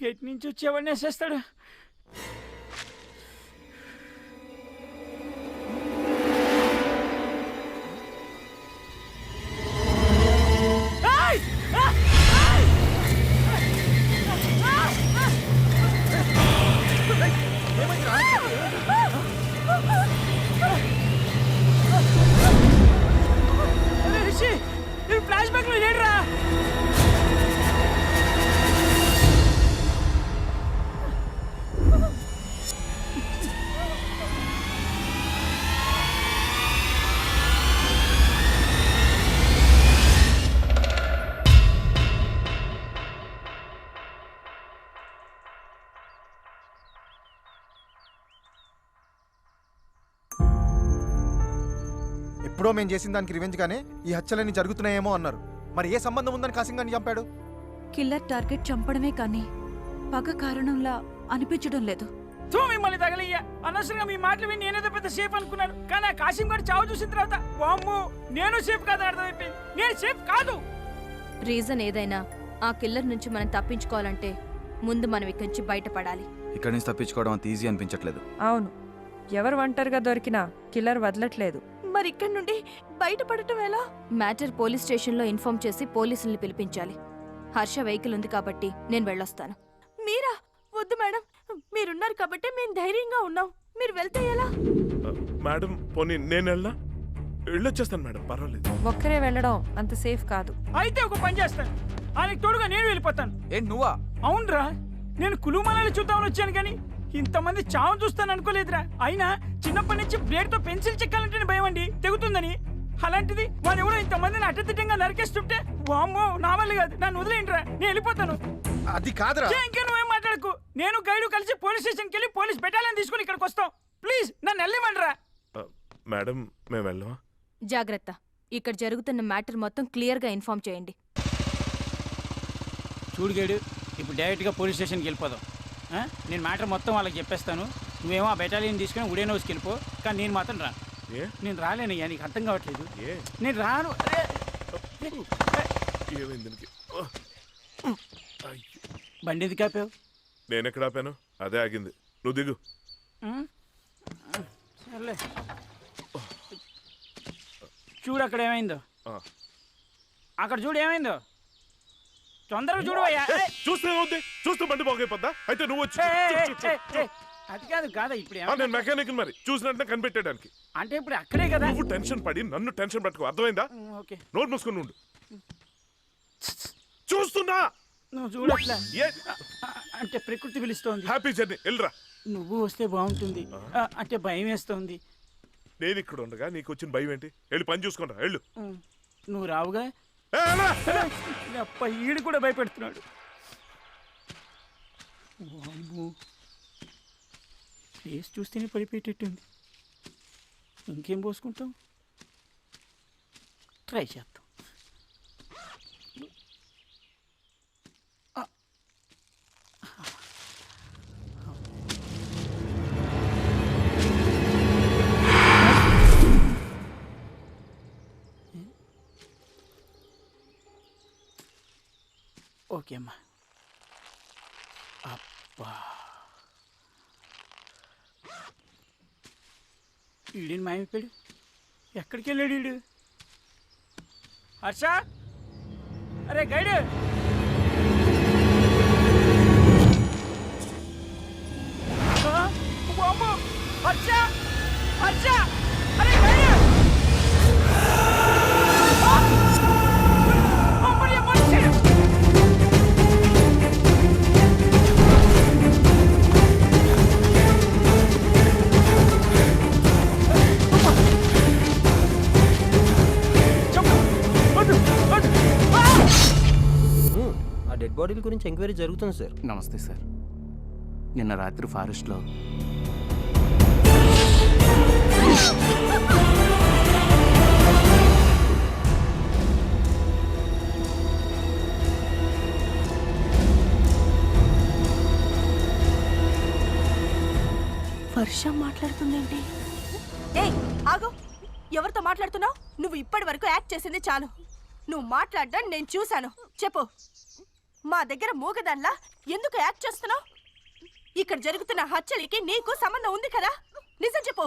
ఎటు నుంచి వచ్చేవాడిని వేసేస్తాడు. ఫ్లాష్ బ్యాక్ లో లేడురా. ఎప్పుడో మేము చేసిన దానికి రివెంజ్ గానే ఈ హత్యలన్నీ జరుగుతున్నాయేమో అన్నారు. మరి ఏ సంబంధం ఉందని కాసింగాన్ని చంపాడు? కిల్లర్ టార్గెట్ చంపడమే కానీ పగ కారణంలా అనిపించడం లేదు. మిమ్మల్ని తగలయ్యా, అనవసరంగా మీ మాటలు విని నేనేదో పెద్ద సేఫ్ అనుకున్నాను. కానీ ఆ కాశీం గారు చావు చూసిన తర్వాత వామ్మో, నేను సేఫ్ కాదని అర్థమైపోయింది. నేను సేఫ్ కాదు. రీజన్ ఏదైనా ఆ కిల్లర్ నుంచి మనం తప్పించుకోవాలంటే ముందు మనం ఇక్కడి నుంచి బయటపడాలి. ఇక్కడి నుంచి తప్పించుకోవడం అంత ఈజీ అనిపించట్లేదు. అవును, ఎవరు ఒంటరిగా దొరికినా కిల్లర్ వదలట్లేదు. మరి ఇక్కడి నుండి బయటపడటం ఎలా? మ్యాటర్ పోలీస్ స్టేషన్లో ఇన్ఫార్మ్ చేసి పోలీసుల్ని పిలిపించాలి. హర్ష వెహికల్ ఉంది కాబట్టి నేను వెళ్ళొస్తాను. మీరా? వద్దు మేడం, మీరున్నారు కాబట్టి మేము ధైర్యంగా ఉన్నాం. మీరు వెళ్తే ఎలా? మేడం పోనీ నేను వెళ్ళొచ్చేస్తాను మేడం, పర్వాలేదు. ఒక్కరే వెళ్ళడం అంత సేఫ్ కాదు. అయితే ఒక పని చేస్తాను, ఆయనకి తోడుగా నేను వెళ్ళిపోతాను. ఏంటి నువ్వా? అవునరా, నేను కులుమనాలి చూద్దామని వచ్చాను కానీ ఇంతమంది చావు చూస్తాను అనుకోలేదురా. అయినా చిన్నప్పటి నుంచి బ్లేడ్తో పెన్సిల్ చెక్కాలంటేనే భయం అండి, తెగుతుందని. అలాంటిది వాడు ఎవరో ఇంతమందిని అడ్డదిడ్డంగా నరికేస్తుంటే వామ్మో, నా వల్ల కాదు, నన్ను వదిలేండిరా, నేను వెళ్ళిపోతాను. అది కాదురా. ఇంకా నువ్వేం మాట్లాడకు. నేను గైడు కలిసి పోలీస్ స్టేషన్కి వెళ్ళి పోలీస్ బెటాలియన్ తీసుకుని ఇక్కడికి వస్తాం. ప్లీజ్ నన్ను వెళ్ళివ్వండిరా. మేడం మేము వెళ్ళమా? జాగ్రత్త, ఇక్కడ జరుగుతున్న మ్యాటర్ మొత్తం క్లియర్గా ఇన్ఫార్మ్ చేయండి. చూడు గైడు, ఇప్పుడు డైరెక్ట్గా పోలీస్ స్టేషన్కి వెళ్ళిపోదాం. నేను మ్యాటర్ మొత్తం వాళ్ళకి చెప్పేస్తాను. నువ్వేమో ఆ బెటాలియన్ తీసుకుని ఉడేన్ హౌస్కి వెళ్ళిపో. కానీ నేను మాత్రం రాను. నేను రాలేనయ్యా, నీకు అర్థం కావట్లేదు. నేను రాను. బండి ఎందుకు ఆపావు? నేను ఎక్కడ ఆపాను? అదే ఆగింది. నువ్వు దిగు. సర్లే, చూడు అక్కడ ఏమైందో. అక్కడ చూడు ఏమైందో, తొందరగా చూడవయ్యా. చూస్తూ బండి బాగైపోద్దా? అయితే నువ్వు వచ్చి అది కాదు కాదా ఇప్పుడు నేను మెకానిక్ మరి చూసినట్టు కనిపెట్టడానికి. అంటే ఇప్పుడు అక్కడే కదా. నువ్వు టెన్షన్ పడి నన్ను టెన్షన్ పెట్టుకో, అర్థమైందా? ఓకే, నోరు మూసుకుని ఉండు. చూస్తున్నా. నువ్వు చూడట్లా అంటే ప్రకృతి పిలుస్తోంది. హ్యాపీ జర్నీ, వెళ్ళరా. నువ్వు వస్తే బాగుంటుంది అంటే భయం వేస్తోంది. నేను ఇక్కడ ఉండగా నీకు వచ్చిన భయం ఏంటి? వెళ్ళి పని చూసుకుంటా, వెళ్ళు. నువ్వు రావుగా. అప్ప ఈడు కూడా భయపెడుతున్నాడు. ఫేస్ చూస్తేనే పడిపోయేటట్టుంది. ఇంకేం పోసుకుంటాం, ట్రై చేద్దాం. ఓకే అమ్మా. అబ్బా, ఈడిని మాయమైపోయాడు. ఎక్కడికి వెళ్ళాడు ఈడు? హర్ష, అరే గైడ్, హర్ష హర్ష, అరే గైడ్. డెడ్ బాడీల గురించి ఎంక్వైరీ జరుగుతుంది సార్. నమస్తే సార్. నిన్న రాత్రి ఫారెస్ట్లో వర్షం మాట్లాడుతుందేంటి? ఏయ్ ఆగు, ఎవరితో మాట్లాడుతున్నావు? నువ్వు ఇప్పటి వరకు యాక్ట్ చేసింది చాలు. నువ్వు మాట్లాడడం నేను చూశాను. చెప్పు, మా దగ్గర మూగదాన్లా ఎందుకు యాక్ట్ చేస్తున్నావు? ఇక్కడ జరుగుతున్న హత్యలకి నీకు సంబంధం ఉంది కదా, నిజం చెప్పు.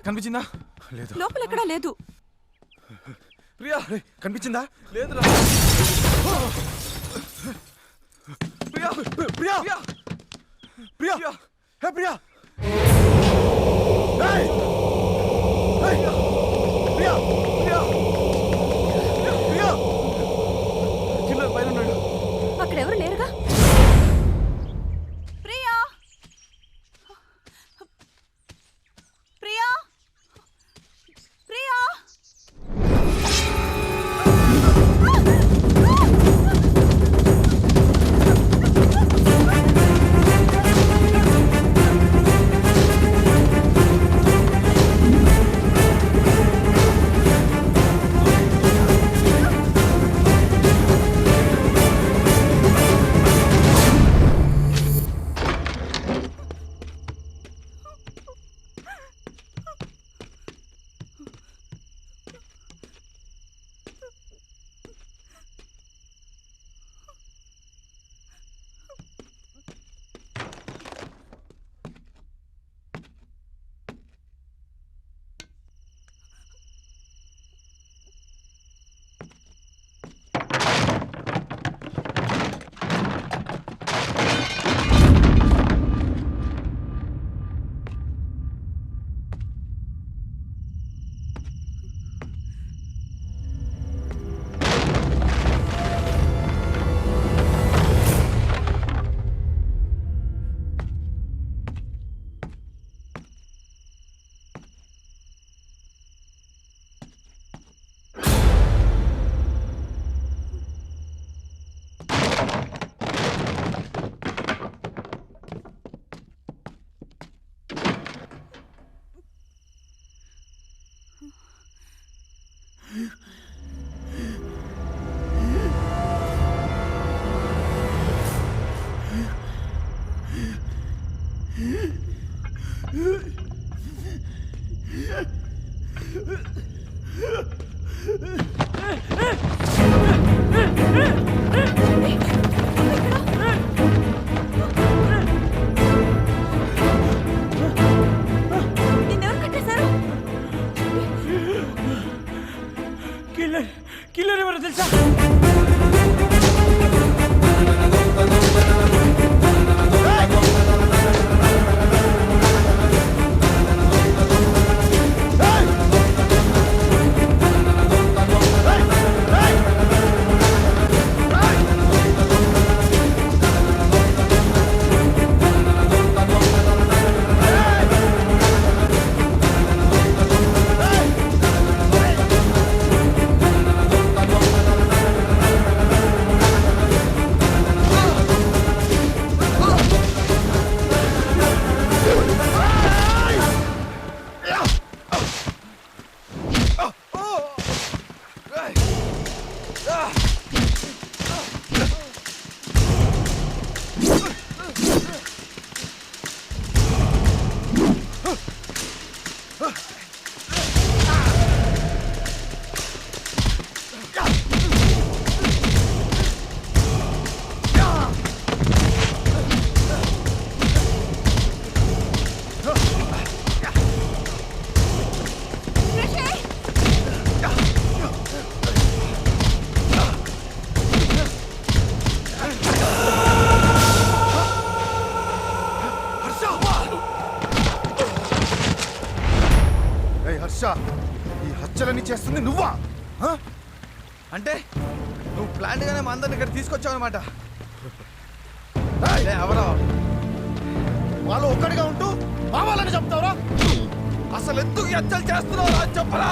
కనిపించిందా? లేదు. లోపల ఎక్కడా లేదు. ప్రియా కనిపించిందా? లేదురా. ప్రియా ప్రియా ప్రియా ప్రియా ప్రియా హే ప్రియా ఏయ్! ఏయ్! ప్రియా ప్రియా ప్రియా కిల్లర్ పైన ఉన్నాడు. అక్కడ ఎవరు లేరుగా. ప్రియా ప్రియా ప్రియా నిన్నెవరు కట్టేశారు? కిల్లర్ ఎవరో తెలుసా? ఈ హత్యలన్నీ చేస్తుంది నువ్వా? అంటే నువ్వు ప్లాన్ గానే మా అందరిని ఇక్కడ తీసుకొచ్చావు అనమాట. ఎవరో వాళ్ళు ఒక్కడిగా ఉంటూ మా వాళ్ళని చెప్తావరా? అసలు ఎందుకు ఈ హత్యలు చేస్తున్నావు చెప్పరా?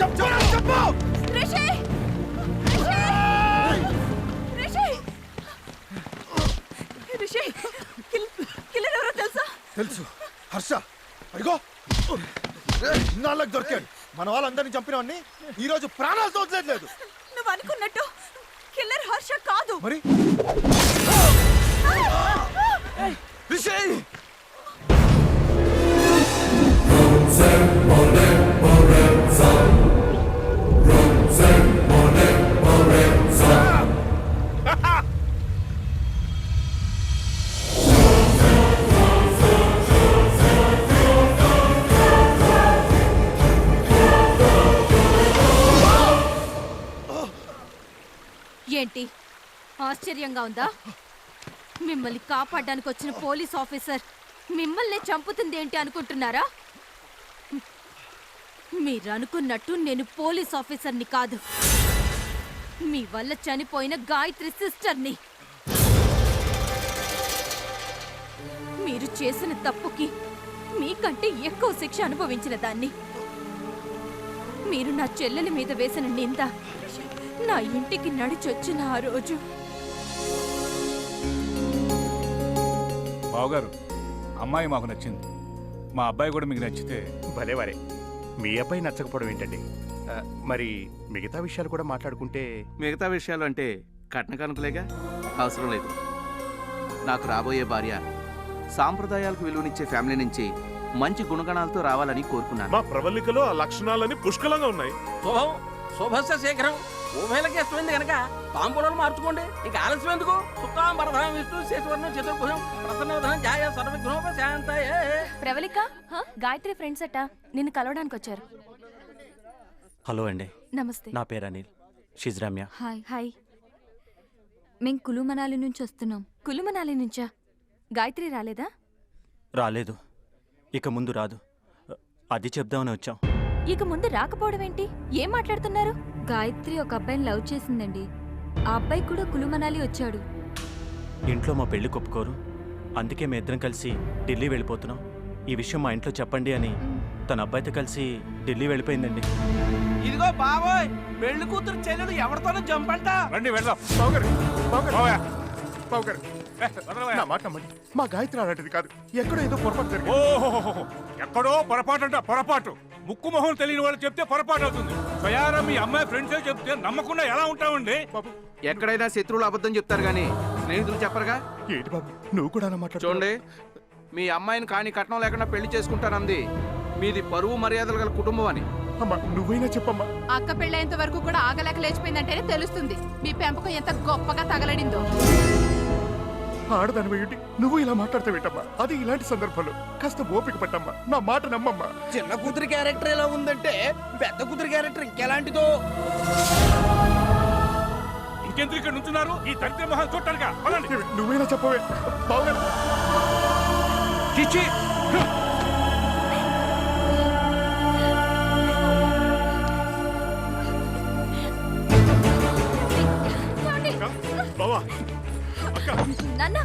చెప్పు. రిషి! రిషి! కిల్లర్ ఎవరో తెలుసా? తెలుసు. హర్ష అడిగో ఇన్నాళ్ళకి దొరికాడు. మన వాళ్ళందరినీ చంపినవన్నీ ఈ రోజు ప్రాణాలతో వదిలేదు. నువ్వు అనుకున్నట్టు కిల్లర్ హర్ష కాదు. మరి రిషి! ఆశ్చర్యంగా ఉందా? మిమ్మల్ని కాపాడడానికి వచ్చిన పోలీస్ ఆఫీసర్ మిమ్మల్ని చంపుతుంది ఏంటి అనుకుంటున్నారా? మీరు అనుకున్నట్టు నేను పోలీస్ ఆఫీసర్ని కాదు, మీ వల్ల చనిపోయిన గాయత్రి సిస్టర్ని. మీరు చేసిన తప్పుకి మీకంటే ఎక్కువ శిక్ష అనుభవించిన దాన్ని. మీరు నా చెల్లెలి మీద వేసిన నింద నా ఇంటికి నడిచొచ్చిన ఆ రోజు. బావగారు, అమ్మాయి మాకు నచ్చింది. మా అబ్బాయి కూడా మీకు నచ్చితే భలేవారే. మీ అబ్బాయి నచ్చకపోవడం ఏంటండి? మరి మిగతా విషయాలు కూడా మాట్లాడుకుంటే. మిగతా విషయాలు అంటే కట్న కనుకలేగా, అవసరం లేదు. నాకు రాబోయే భార్య సాంప్రదాయాలకు విలువనిచ్చే ఫ్యామిలీ నుంచి మంచి గుణగణాలతో రావాలని కోరుకున్నాను. మా ప్రవళికలో ఆ లక్షణాలని పుష్కలంగా ఉన్నాయి. శుభం శుభస్య శీఘ్రం. ఉభయలకి ఇష్టమైంది కనుక తాంబూలాలు మార్చుకోండి. ఇక ఆలస్యం ఎందుకు? సుఖాం వరదం విష్ణు శేషవర్ణం చతుర్భుజం ప్రసన్నవదనం ధ్యాయ సర్వవిఘ్నోపశాంతయే. ప్రవళిక, గాయత్రి ఫ్రెండ్స్ అట నిన్ను కలవడానికి వచ్చారు. హలో అండి. నమస్తే. నా పేరు Anil. She's Ramya. Hi. Hi. మేం కులుమనాలి నుంచి వస్తున్నాం. కులుమనాలి నుంచా? గాయత్రి రాలేదా? రాలేదు, ఇక ముందు రాదు. అది చెప్దామని వచ్చాం. ఇక ముందు రాకపోవడం ఏంటి? ఏం మాట్లాడుతున్నారు? గాయత్రి ఒక అబ్బాయిని లవ్ చేసిందండి. ఆ అబ్బాయి కూడా కులుమనాలి వచ్చాడు. ఇంట్లో మా పెళ్లి ఒప్పుకోరు, అందుకే మేము ఇద్దరం కలిసి ఢిల్లీ వెళ్ళిపోతున్నాం. ఈ విషయం మా ఇంట్లో చెప్పండి అని తన అబ్బాయితో కలిసి ఢిల్లీ వెళ్ళిపోయిందండి. ఇదిగో బావోయ్, పెళ్లి కూతురు చెల్లెలు ఎవరితోనూ జంపంట. రండి వెళ్దాం. నా మాట నమ్మండి, మా గాయత్రి అలాంటిది కాదు. ఎక్కడో ఏదో పొరపాటు జరిగింది. ఓహో, ఎక్కడో పొరపాటు అంట. పొరపాటు ముక్కు మొహం తెలియని వాళ్ళు చెప్తే పొరపాటు అవుతుంది. స్వయారా మీ అమ్మాయి ఫ్రెండ్సే చెప్తే నమ్మకుండా ఎలా ఉంటామండి? ఎక్కడైనా శత్రువులు అబద్ధం చెప్తారు కానీ స్నేహితులు చెప్పరుగా. ఏంటి బాబు, నువ్వు కూడా అలా మాట్లాడు. చూడండి, మీ అమ్మాయిని కాని కట్నం లేకుండా పెళ్లి చేసుకుంటానంది. మీది పరువు మర్యాదలు గల కుటుంబం అని. అమ్మా, నువ్వైనా చెప్పమ్మా. అక్క పెళ్ళేంత వరకు కూడా ఆగలేక లేచిపోయిందంటేనే తెలుస్తుంది మీ పెంపకం ఎంత గొప్పగా తగలడిందో. ఆడదాని ఏంటి నువ్వు ఇలా మాట్లాడతావేంటమ్మా? అది ఇలాంటి సందర్భంలో కాస్త ఓపిక పట్టమ్మా. నా మాట నమ్మమ్మా. చిన్న కూతురి క్యారెక్టర్ ఎలా ఉందంటే పెద్ద కూతురి క్యారెక్టర్ ఇంకెలాంటిదో. ఇంకెందుకు ఇక్కడ నుంచున్నారు? ఈ దరిద్ర మొహం చూడటానికా? నువ్వైనా చెప్పవే బావగారు. చిచ్చి, బావా, నాన్న,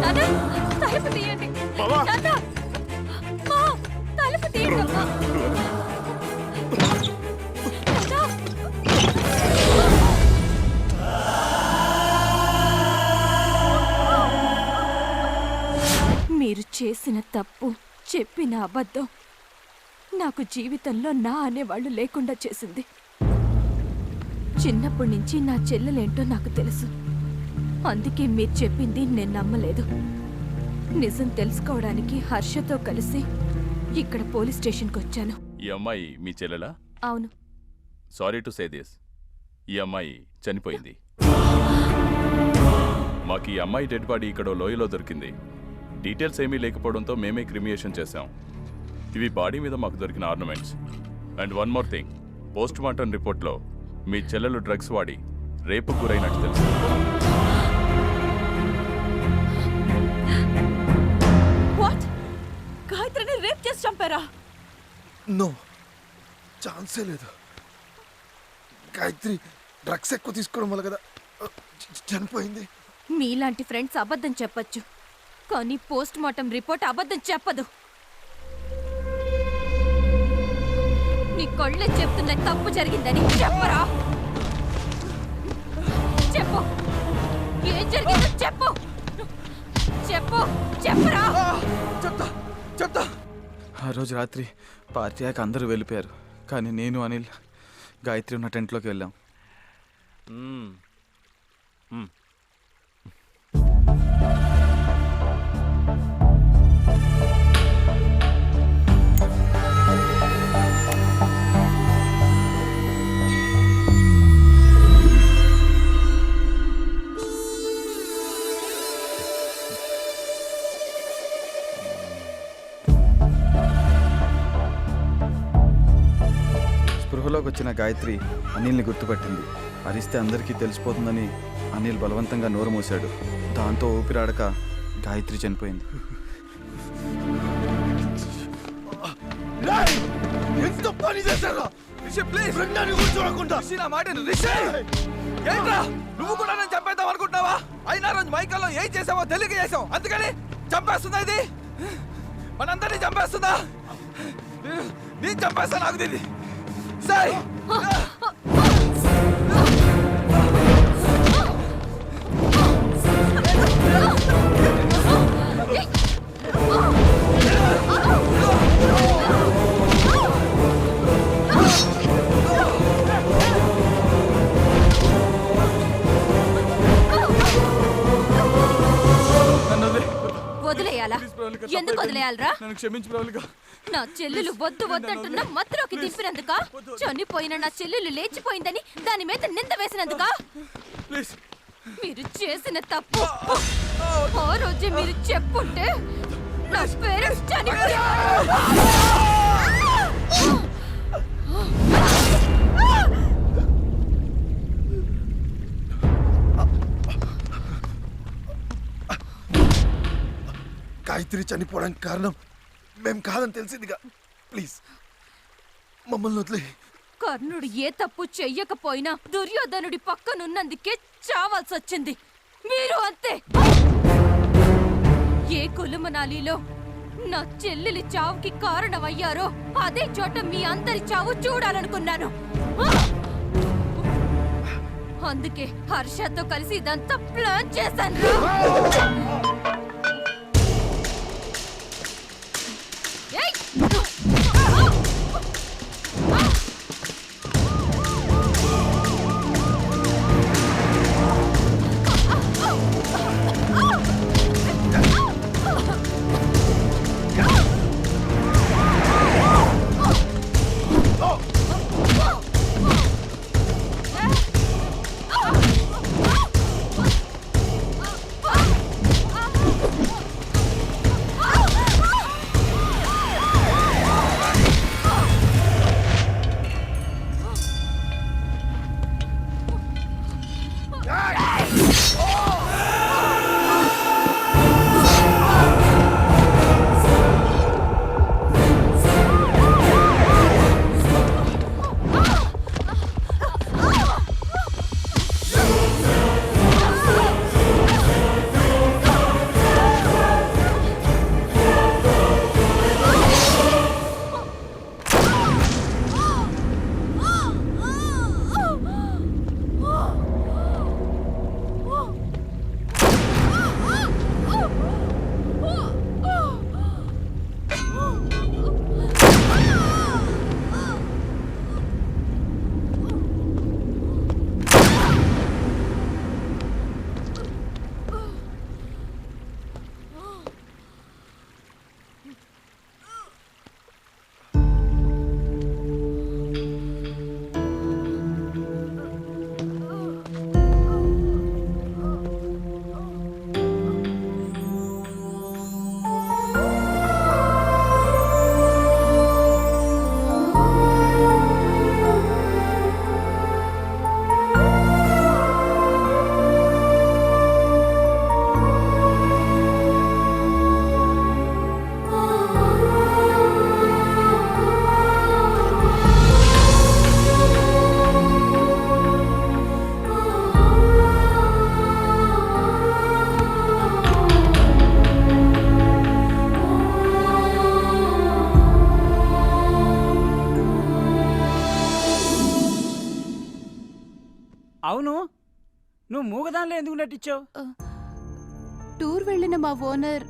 నాన్న, తలుపు తీయండి. బావా. నాన్న, మా, తలుపు తీయండి అమ్మా. మీరు చేసిన తప్పు, చెప్పిన అబద్ధం నాకు జీవితంలో నా అనేవాళ్ళు లేకుండా చేసింది. చిన్నప్పటి నుంచి నా చెల్లెలేంటో నాకు తెలుసు. అందుకే మీరు చెప్పింది నేను నమ్మలేదు. నిజం తెలుసుకోవడానికి హర్షతో కలిసి ఇక్కడ పోలీస్ స్టేషన్కి వచ్చాను. ఈ అమ్మాయి మీ చెల్లెలా? అవును. సారీ టు సే దిస్, ఈ అమ్మాయి చనిపోయింది. మాకు ఈ అమ్మాయి డెడ్ బాడీ ఇక్కడ లోయలో దొరికింది. డీటెయిల్స్ ఏమీ లేకపోవడంతో మేమే క్రిమియేషన్ చేశాం. ఇవి బాడీ మీద మాకు దొరికిన ornaments. And one more thing, post mortem రిపోర్ట్లో మీ చెల్లెలు డ్రగ్స్ వాడి రేపుకు గురైనట్టు తెలుసు. వాట్? గాయత్రిని రేప్ చేసి చంపారా? నో, ఛాన్సే లేదు. గాయత్రి డ్రగ్స్ ఎక్కువ తీసుకోవడం వల్ల కదా చనిపోయింది. మీలాంటి ఫ్రెండ్స్ అబద్ధం చెప్పొచ్చు, కానీ పోస్ట్ మార్టం రిపోర్ట్ అబద్ధం చెప్పదు. నీ కళ్ళే చెప్తున్న తప్పు జరిగిందని చెప్పరా? చెప్పు, ఏం జరిగిందో చెప్పు. చెప్పు, చెప్పరా? చెప్తా. ఆ రోజు రాత్రి పార్టీ అయ్యాక అందరూ వెళ్ళిపోయారు, కానీ నేను అనిల్ గాయత్రి ఉన్న టెంట్లోకి వెళ్ళాం. స్పృహలోకి వచ్చిన గాయత్రి అనిల్ని గుర్తుపట్టింది. అరిస్తే అందరికీ తెలిసిపోతుందని అనిల్ బలవంతంగా నోరు మూశాడు. దాంతో ఊపిరాడక గాయత్రి చనిపోయింది. ఎంత పని చేశారా? ప్లీజ్ చూడకుండా నా మాట ఏంట్రా నువ్వు కూడా నన్ను చంపేద్దాం అనుకుంటున్నావా? అయినా రోజు మైకల్లో ఏం చేసావో తెలియక చేసావు, అందుకని చంపేస్తుందా ఇది? మనందరినీ చంపేస్తుందా? నేను చంపేస్తా, నాకు ఇది సై. వదిలేయాలా? ఎందుకు వదిలేయాలరా? నన్ను క్షమించు ప్రవళిక. నా చెల్లెలు వద్దు వద్దంటున్నా మత్తులోకి దింపినందుక? చనిపోయిన నా చెల్లెలు లేచిపోయిందని దాని మీద నింద వేసినందుక? మీరు చేసిన తప్పు ఆ రోజే మీరు చెప్పుంటే నా పేరెంట్స్ చనిపోయారు. గాయత్రి చనిపోవడానికి కారణం మేం కాదని తెలిసిందిగా. ప్లీజ్ మమ్మల్ని వదిలే. కర్ణుడు ఏ తప్పు చెయ్యకపోయినా దుర్యోధనుడి పక్కనున్నందుకే చావాల్సి వచ్చింది. మీరు అంతే. ఏ కులమనాలిలో నా చెల్లెలి చావుకి కారణమయ్యారో అదే చోట మీ అందరి చావు చూడాలనుకున్నాను. అందుకే హర్షతో కలిసి ఇదంతా ప్లాన్ చేశాను. అవును, నువ్వు మూగదానిలో ఎందుకు నటించావు? టూర్ వెళ్ళిన మా ఓనర్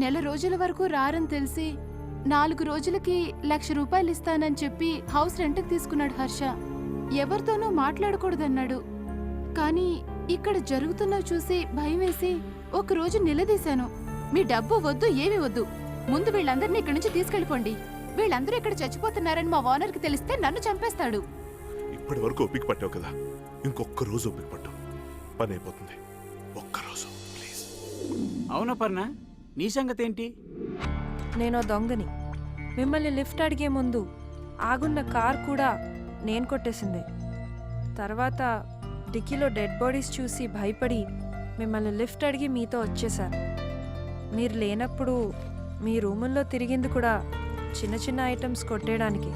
నెల రోజుల వరకు రారని తెలిసి 4 రోజులకి 1,00,000 రూపాయలు ఇస్తానని చెప్పి హౌస్ రెంట్కి తీసుకున్నాడు హర్ష. ఎవరితోనూ మాట్లాడకూడదన్నాడు. కానీ ఇక్కడ జరుగుతున్నవి చూసి భయం వేసి ఒకరోజు నిలదీశాను. మీ డబ్బు వద్దు, ఏమి వద్దు, ముందు వీళ్ళందరినీ ఇక్కడి నుంచి తీసుకెళ్ళిపోండి. వీళ్ళందరూ ఇక్కడ చచ్చిపోతున్నారని మా ఓనర్కి తెలిస్తే నన్ను చంపేస్తాడు. ఇప్పటి వరకు ఓపిక పట్టావు కదా, ఇంకొక్క రోజు ఓపిక పట్టు, పని అయిపోతుంది. ఒక్కరోజు ప్లీజ్. అవునా పర్ణ, నీ సంగతి ఏంటి? నేను దొంగని. మిమ్మల్ని లిఫ్ట్ అడిగే ముందు ఆగున్న కార్ కూడా నేను కొట్టేసింది. తర్వాత డిక్కీలో డెడ్ బాడీస్ చూసి భయపడి మిమ్మల్ని లిఫ్ట్ అడిగి మీతో వచ్చేసాను. మీరు లేనప్పుడు మీ రూముల్లో తిరిగింది కూడా చిన్న చిన్న ఐటమ్స్ కొట్టేయడానికి.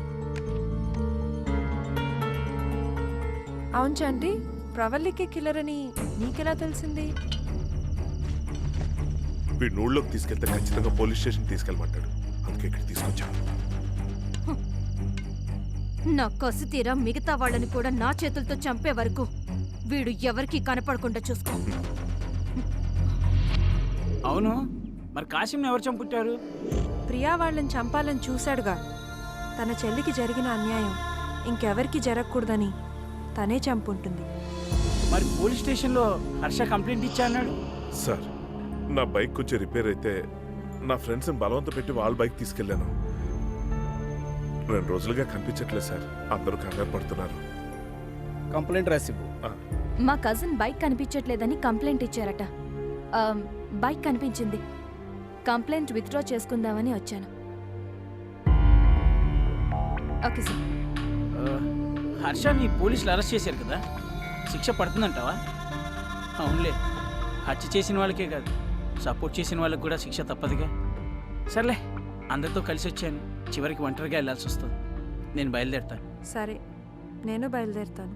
అవును చంటి, ప్రవల్లికే కిల్లర్ అని నీకెలా తెలిసింది? వీడు నూళ్ళలోకి తీసుకెళ్తే ఖచ్చితంగా పోలీస్ స్టేషన్ తీసుకెళ్ళమంటాడు, అందుకే ఇక్కడ తీసుకొచ్చాను. నా కసి తీరా మిగతా వాళ్ళని కూడా నా చేతులతో చంపే వరకు వీడు ఎవరికి కనపడకుండా చూసుకో. అవును, మరి కాశీంని ఎవరు చంపుట్టారు? ప్రియా వాళ్ళని చంపాలని చూశాడుగా. తన చెల్లికి జరిగిన అన్యాయం ఇంకెవరికి జరగకూడదని తనే చంపుంటుంది. మరి పోలీస్ స్టేషన్లో హర్ష కంప్లైంట్ ఇచ్చా అన్నాడు. సార్, నా బైక్ కొంచెం రిపేర్ అయితే నా ఫ్రెండ్స్ని బలవంతం పెట్టి వాళ్ళ బైక్ తీసుకెళ్ళాను. 2 రోజులుగా కనిపించట్లేదు సార్, అందరూ కంగారు పడుతున్నారు. కంప్లైంట్ రాసివ్వు. మా కజిన్ బైక్ కనిపించట్లేదని కంప్లైంట్ ఇచ్చారట. బైక్ కనిపించింది. కంప్లైంట్ విత్డ్రా చేసుకుందామని వచ్చాను. Okay sir. హర్షని పోలీసులు అరెస్ట్ చేశారు కదా, శిక్ష పడుతుందంటావా? అవునులే, హత్య చేసిన వాళ్ళకే కాదు, సపోర్ట్ చేసిన వాళ్ళకి కూడా శిక్ష తప్పదుగా. సర్లే, అందరితో కలిసి వచ్చాను, చివరికి ఒంటరిగా వెళ్ళాల్సి వస్తుంది. నేను బయలుదేరుతాను. సరే, నేను బయలుదేరుతాను.